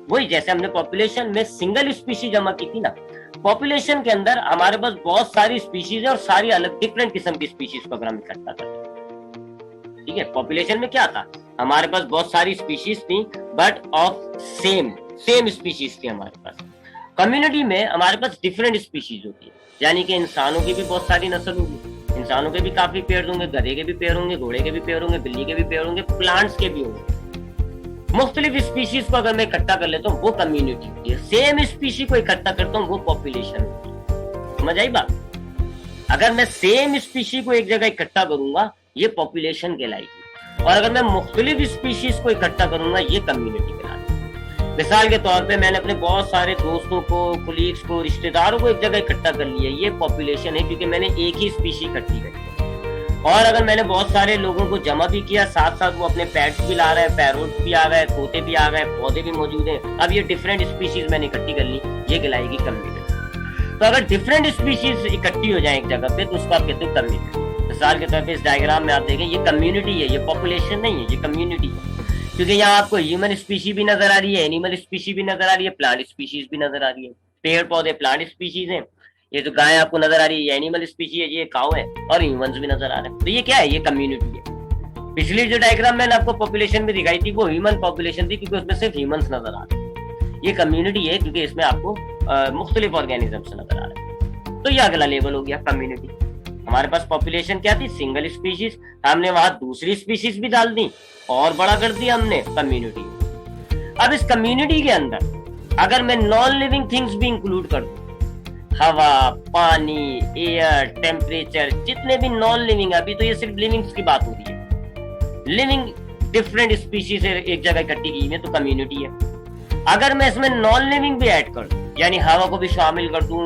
वही जैसे हमने पॉपुलेशन में सिंगल स्पीशीज जमा की थी ना, पॉपुलेशन के अंदर हमारे पास बहुत सारी स्पीशीज है, और सारी अलग डिफरेंट किस्म की स्पीशीज को अगर हम इकट्ठा करते। ठीक है, पॉपुलेशन में क्या था, हमारे पास बहुत सारी स्पीशीज थी, बट ऑफ सेम स्पीशीज थी हमारे पास। कम्युनिटी में हमारे पास डिफरेंट स्पीशीज होती है, यानी कि इंसानों की भी बहुत सारी नस्ल होगी, इंसानों के भी काफी पेयर होंगे, गधे के भी पेयर होंगे, घोड़े के भी पेयर होंगे, बिल्ली के भी पेयर होंगे, प्लांट्स के भी होंगे। मुख्तलिफ स्पीशीज को अगर मैं इकट्ठा कर लेता हूँ वो कम्युनिटी होती है, सेम स्पीशी को इकट्ठा करता हूँ वो पॉपुलेशन होती है। समझ आई बात? अगर मैं सेम स्पीशी को एक जगह इकट्ठा करूंगा ये पॉपुलेशन कहलाएगी, और अगर मैं मुख्तलिफ स्पीशीज को इकट्ठा करूंगा ये कम्युनिटी कहलाएगी। मिसाल के तौर पे मैंने अपने बहुत सारे दोस्तों को, कोलीग्स को, रिश्तेदारों को एक जगह इकट्ठा कर लिया, ये पॉपुलेशन है, क्योंकि मैंने एक ही स्पीशी इकट्ठी करी। और अगर मैंने बहुत सारे लोगों को जमा भी किया, साथ साथ वो अपने पेट्स भी ला रहे हैं, पैरोट्स भी आ गए, तोते भी आ गए, पौधे भी मौजूद हैं, अब ये डिफरेंट स्पीशीज मैंने इकट्ठी कर ली, ये कहलाएगी कम्युनिटी। तो अगर डिफरेंट स्पीशीज इकट्ठी हो जाए एक जगह पे तो उसको आप कहते हो कम्युनिटी। मिसाल के तौर पे इस डायग्राम में आप देखें, ये कम्युनिटी है, ये पॉपुलेशन नहीं है, ये कम्युनिटी है, क्योंकि यहाँ आपको ह्यूमन स्पीशी भी नजर आ रही है, एनिमल स्पीशी भी नजर आ रही है, प्लांट स्पीशीज भी नजर आ रही है। पेड़ पौधे प्लांट स्पीशीज हैं, ये जो गाय आपको नजर आ रही है ये एनिमल स्पीशी है, ये काऊ है, और ह्यूमंस भी नजर आ रहे हैं। तो ये क्या है, ये कम्युनिटी है। पिछली जो डायग्राम मैंने आपको पॉपुलेशन में दिखाई थी वो ह्यूमन पॉपुलेशन थी, क्योंकि उसमें सिर्फ ह्यूमंस नजर आ रहे हैं। ये कम्युनिटी है क्योंकि इसमें आपको मुख्तलिफ ऑर्गेनिजम्स नजर आ रहे हैं। तो ये अगला लेवल हो गया कम्युनिटी। हमारे पास पॉपुलेशन क्या थी, सिंगल स्पीशीज, हमने वहां दूसरी स्पीशीज भी डाल दी और बड़ा कर दिया हमने कम्युनिटी। अब इस कम्युनिटी के अंदर अगर मैं नॉन लिविंग थिंग्स भी इंक्लूड कर दूं, हवा, पानी, एयर, टेम्परेचर, जितने भी नॉन लिविंग, अभी तो ये सिर्फ लिविंग्स की बात हो रही है, लिविंग डिफरेंट स्पीशीज से एक जगह इकट्ठी की है तो कम्युनिटी है। अगर मैं इसमें नॉन लिविंग भी ऐड कर दूं, यानी हवा को भी शामिल कर दूं,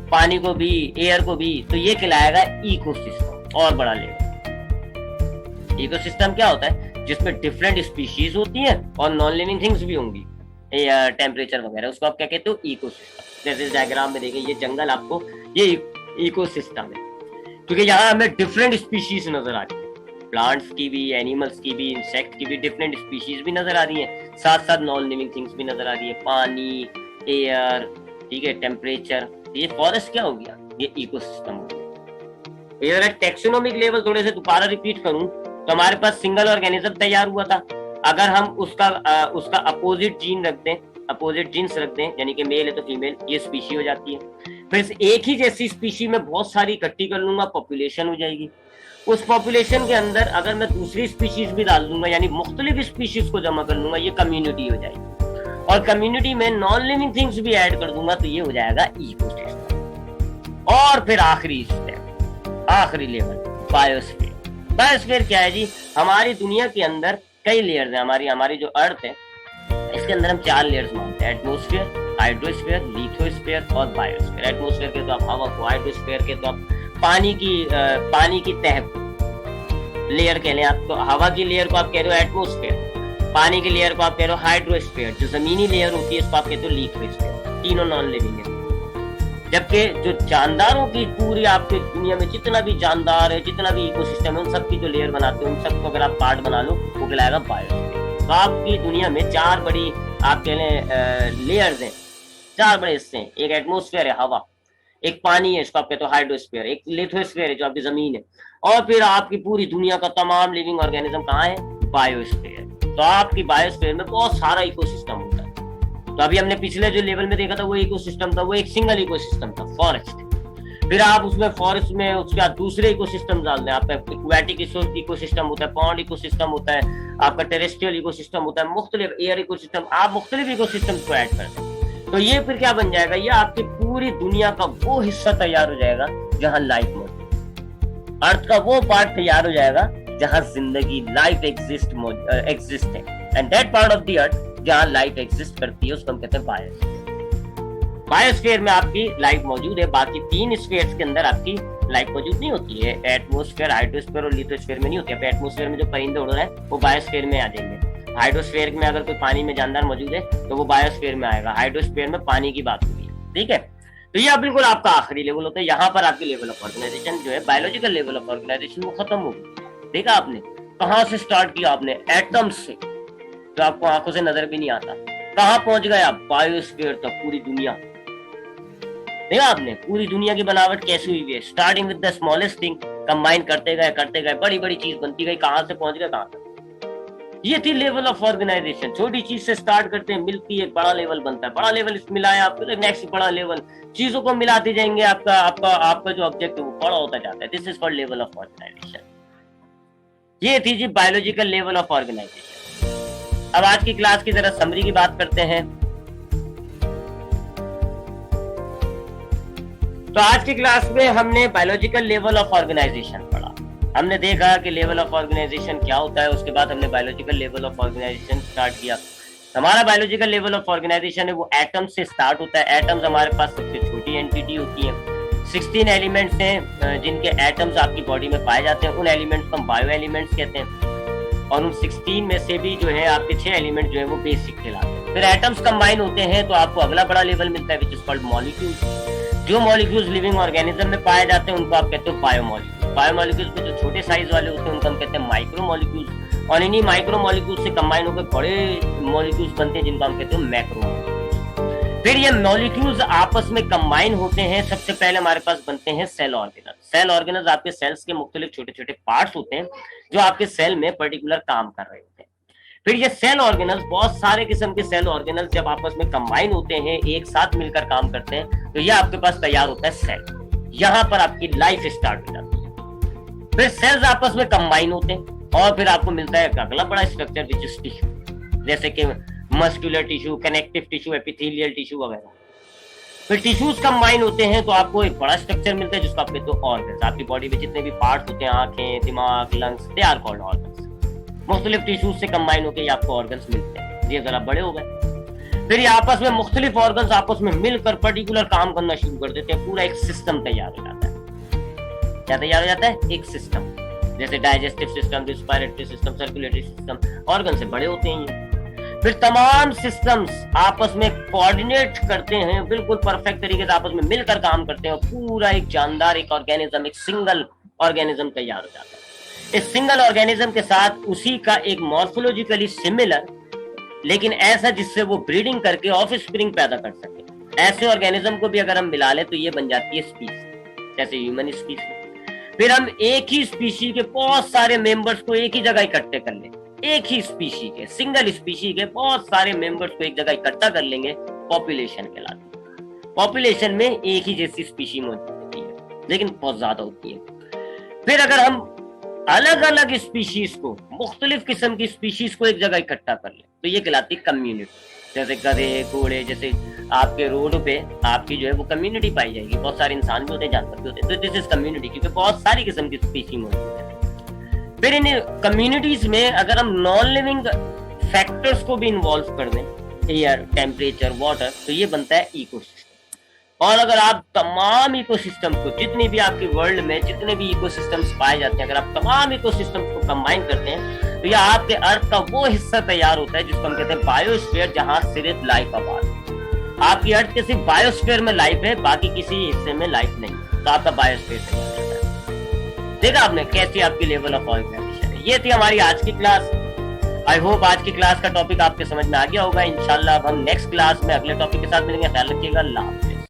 पानी को भी, एयर को भी, तो ये कहलाएगा इकोसिस्टम, और बड़ा लेवल। इकोसिस्टम क्या होता है, जिसमें डिफरेंट स्पीशीज होती है और नॉन लिविंग थिंग्स भी होंगी, एयर, टेम्परेचर वगैरह, उसको आप क्या कहते हो, इकोसिस्टम। जैसे इस डायग्राम में देखें, ये जंगल आपको, ये इकोसिस्टम है, क्योंकि यहाँ हमें डिफरेंट स्पीशीज नजर आ रही है, प्लांट्स की भी, एनिमल्स की भी, इंसेक्ट की भी डिफरेंट स्पीशीज भी नजर आ रही है, साथ साथ नॉन लिविंग थिंग्स भी नजर आ रही है, पानी, एयर, ठीक है, टेम्परेचर। ये फॉरेस्ट क्या हो गया, ये इकोसिस्टम हो गया। अगर टैक्सोनॉमिक लेवल थोड़े से दोबारा रिपीट करूं तो हमारे पास सिंगल ऑर्गेनिज्म तैयार हुआ था, अगर हम उसका अपोजिट जीन रख दें अपोजिट जीन्स रख दें, यानी कि मेल है तो फीमेल, ये स्पीशी हो जाती है। फिर एक ही जैसी स्पीशी में बहुत सारी इकट्ठी कर लूंगा, पॉपुलेशन हो जाएगी। उस पॉपुलेशन के अंदर अगर मैं दूसरी स्पीशीज भी डाल दूंगा, यानी मुख्तलिफ स्पीशीज को जमा कर लूंगा, ये कम्युनिटी हो जाएगी। और कम्युनिटी में नॉन लिविंग थिंग्स भी ऐड कर दूंगा तो ये हो जाएगा इकोसिस्टम। और फिर आखिरी स्टेप, आखिरी लेवल, बायोस्फीयर। बायोस्फीयर क्या है जी? हमारी दुनिया के अंदर कई लेयर्स हैं। हमारी जो अर्थ है, इसके अंदर हम 4 लेयर्स मानते हैं: एटमोस्फेयर, हाइड्रोस्फीयर, लिथोस्फीयर और बायोस्फीयर। एटमोस्फेयर के तो आप हवा को, हाइड्रोस्फीयर के तो आप पानी की तह लेयर कह लें आप, तो हवा की लेयर को आप कह रहे हो एटमोस्फेयर, पानी की लेयर को आप कह रहे हो हाइड्रोस्फीयर, जो जमीनी लेयर होती है इसको आप कहते हो लिथोस्फीयर। तीनों नॉन लिविंग है। जबकि जो जानदारों की पूरी आपके दुनिया में जितना भी जानदार है, जितना भी इकोसिस्टम है, उन सब की जो लेयर बनाते हैं, उन सबको अगर आप पार्ट बना लो वो कहलाएगा बायोस्फीयर। तो आपकी दुनिया में 4 बड़ी आप कह लें लेयर्स हैं, 4 बड़े हिस्से हैं। एक एटमोस्फेयर है, हवा, एक पानी है, इसको आप कहते हो हाइड्रोस्फीयर, एक लिथोस्फीयर है जो आपकी जमीन है, और फिर आपकी पूरी दुनिया का तमाम लिविंग ऑर्गेनिज्म कहाँ है? बायोस्फीयर। तो आपकी बायोस्फीयर में बहुत सारा इकोसिस्टम होता है। तो अभी हमने पिछले जो लेवल में देखा था वो इकोसिस्टम था, वो एक सिंगल इकोसिस्टम था, फॉरेस्ट। फिर आप उसमें फॉरेस्ट में उसके बाद दूसरे इकोसिस्टम डाल दें। आपका एक्वेटिक इकोसिस्टम होता है, पॉन्ड इकोसिस्टम होता है, आपका टेरेस्ट्रियल इकोसिस्टम होता है, मुख्तलिफ एयर इकोसिस्टम, आप मुख्तलिफ इकोसिस्टम को ऐड करते हैं। तो ये फिर क्या बन जाएगा? ये आपकी पूरी दुनिया का वो हिस्सा तैयार हो जाएगा जहां लाइफ मौजूद, अर्थ का वो पार्ट तैयार हो जाएगा जहां जिंदगी, लाइफ एग्जिस्ट है। And that part of the earth जहां लाइफ एग्जिस्ट करती है उसको हम कहते हैं बायोस्फीयर। बायोस्फीयर में आपकी लाइफ मौजूद है, बाकी 3 स्फीयर्स के अंदर आपकी लाइफ मौजूद नहीं होती है। एटमोस्फीयर, हाइड्रोस्फीयर और लिथोस्फीयर में नहीं होती है। एटमोस्फीयर में जो परिंदे उड़ रहे हैं वो बायोस्फीयर में आ जाएंगे। हाइड्रोस्फीयर में अगर कोई पानी में जानदार मौजूद है तो वो बायोस्फीयर में आएगा। हाइड्रोस्फीयर में पानी की बात होगी, ठीक है। तो ये बिल्कुल आपका आखिरी लेवल होता है। यहाँ पर आपकी लेवल ऑफ ऑर्गेनाइजेशन जो है, बायोलॉजिकल लेवल ऑफ ऑर्गेनाइजेशन, वो खत्म हो गई। देखा आपने कहाँ से स्टार्ट किया? आपने एटम्स से, जो आपको आंखों से नजर भी नहीं आता। कहाँ पहुंच गए आप? बायोस्फीयर तक, पूरी दुनिया। देखा आपने पूरी दुनिया की बनावट कैसी हुई है? Starting with the smallest thing, combine करते गए, बड़ी बड़ी चीज बनती गई। कहां से पहुंच गए कहां तक? ये थी लेवल ऑफ ऑर्गेनाइजेशन। छोटी चीज से स्टार्ट करते हैं, मिलती है, एक बड़ा लेवल बनता है। बड़ा लेवल मिलाया आपको, नेक्स्ट बड़ा लेवल, चीजों को मिलाते जाएंगे। आपका जो ऑब्जेक्ट है वो बड़ा होता जाता है। This is called level of organization. ये थी जी बायोलॉजिकल लेवल ऑफ ऑर्गेनाइजेशन। अब आज की क्लास की जरा समरी की बात करते हैं। तो आज की क्लास में हमने बायोलॉजिकल लेवल ऑफ ऑर्गेनाइजेशन पढ़ा। हमने देखा कि लेवल ऑफ ऑर्गेनाइजेशन क्या होता है, उसके बाद हमने biological level of organization start किया। हमारा बायोलॉजिकल लेवल ऑफ ऑर्गेनाइजेशन है वो एटम से स्टार्ट होता है। एटम्स हमारे पास सबसे छोटी एंटिटी होती है। 16 एलिमेंट्स हैं जिनके एटम्स आपकी बॉडी में पाए जाते हैं। उन एलिमेंट्स को हम बायो एलिमेंट्स कहते हैं। और उन 16 में से भी जो है आपके 6 एलिमेंट जो है वो बेसिक कहलाते हैं। फिर एटम्स कंबाइन होते हैं तो आपको अगला बड़ा लेवल मिलता है, विच इज कॉल्ड मॉलिक्यूल्स। जो मॉलिक्यूल्स लिविंग ऑर्गेनिज्म में पाए जाते हैं उनको आप कहते हो बायोमॉलिक्यूल्स। बायोमॉलिक्यूल्स में जो छोटे साइज वाले होते हैं उनको हम कहते हैं माइक्रोमॉलिक्यूल्स। और इन्हीं माइक्रोमॉलिक्यूल्स से कंबाइन होकर बड़े मॉलिक्यूल्स बनते हैं जिनको हम कहते हैं मैक्रोमॉलिक्यूल्स। फिर ये मॉलिक्यूल्स आपस में कंबाइन होते हैं। सबसे पहले हमारे पास बनते हैं सेल ऑर्गेनल्स। सेल ऑर्गेनल्स आपके सेल्स के मुख्तलिफ छोटे छोटे पार्ट्स होते हैं जो आपके सेल में पर्टिकुलर काम कर रहे होते हैं। फिर ये सेल ऑर्गेनल्स, बहुत सारे किस्म के सेल ऑर्गेनल्स जब आपस में कंबाइन होते हैं, एक साथ मिलकर काम करते हैं, तो ये आपके पास तैयार होता है सेल। यहाँ पर आपकी लाइफ स्टार्ट हो जाती है। फिर सेल्स आपस में कंबाइन होते हैं और फिर आपको मिलता है अगला बड़ा स्ट्रक्चर विच इज टिश्यू, जैसे कि muscular tissue, connective tissue, epithelial tissue वगैरह। फिर टिश्यूज कंबाइन होते हैं तो आपको एक बड़ा स्ट्रक्चर मिलता है जिसको आप कहते हो ऑर्गन्स। आपकी बॉडी में जितने भी पार्ट्स होते हैं, आंखें, दिमाग, lungs, they are called organs. मुख्तलिफ टिश्यूज से कंबाइन होकर आपको ऑर्गन्स मिलते हैं। ये जरा बड़े हो गए। फिर ये आपस में मुख्तलिफ ऑर्गन्स आपस में मिलकर पर्टिकुलर काम करना शुरू कर देते हैं। पूरा एक सिस्टम तैयार हो जाता है। क्या तैयार हो जाता है? एक सिस्टम, जैसे digestive system, respiratory system, circulatory system. Organ से बड़े होते हैं ये। फिर तमाम सिस्टम्स आपस में कोऑर्डिनेट करते हैं, बिल्कुल परफेक्ट तरीके से आपस में मिलकर काम करते हैं। पूरा एक जानदार, एक ऑर्गेनिज्म, एक सिंगल ऑर्गेनिज्म तैयार हो जाता है। इस सिंगल ऑर्गेनिज्म के साथ उसी का एक मॉर्फोलॉजिकली सिमिलर, लेकिन ऐसा जिससे वो ब्रीडिंग करके ऑफस्प्रिंग पैदा कर सके, ऐसे ऑर्गेनिज्म को भी अगर हम मिला लें तो ये बन जाती है स्पीशीज, जैसे ह्यूमन स्पीशीज। फिर हम एक ही स्पीशी के बहुत सारे मेंबर्स को एक ही जगह इकट्ठे कर लें, एक ही स्पीशी के, सिंगल स्पीशी के बहुत सारे मेंबर्स को एक जगह इकट्ठा कर लेंगे, पॉपुलेशन कहलाती है। पॉपुलेशन में एक ही जैसी स्पीशी मौजूद होती है, लेकिन बहुत ज्यादा होती है। फिर अगर हम अलग अलग स्पीशीज को, मुख्तलिफ किस्म की स्पीशीज को एक जगह इकट्ठा कर ले, तो ये कहलाती है कम्युनिटी। जैसे गधे, घोड़े, जैसे आपके रोड पे आपकी जो है वो कम्युनिटी पाई जाएगी, बहुत सारे इंसान भी होते हैं, जानवर भी होते हैं, तो दिस इज कम्युनिटी, क्योंकि बहुत सारी किस्म की स्पीशी मौजूद है। फिर इन कम्युनिटीज में अगर हम नॉन लिविंग फैक्टर्स को भी इन्वॉल्व कर दें, एयर, टेम्परेचर, वाटर, तो ये बनता है इकोसिस्टम। और अगर आप तमाम इकोसिस्टम को, जितनी भी आपकी वर्ल्ड में जितने भी इकोसिस्टम्स पाए जाते हैं, अगर आप तमाम इकोसिस्टम्स को कंबाइन करते हैं, तो यह आपके अर्थ का वो हिस्सा तैयार होता है जिसको हम कहते हैं बायोस्फीयर, जहां सिर्फ लाइफ आबाद। आपकी अर्थ के सिर्फ बायोस्फीयर में लाइफ है, बाकी किसी हिस्से में लाइफ नहीं, तो आपका बायोस्फीयर तैयार होता है। देखा आपने कैसी आपकी लेवल ऑफ ऑर्गेनाइजेशन है। ये थी हमारी आज की क्लास। आई होप आज की क्लास का टॉपिक आपके समझ में आ गया होगा। इंशाल्लाह अब हम नेक्स्ट क्लास में अगले टॉपिक के साथ मिलेंगे। ख्याल रखिएगा। अल्लाह।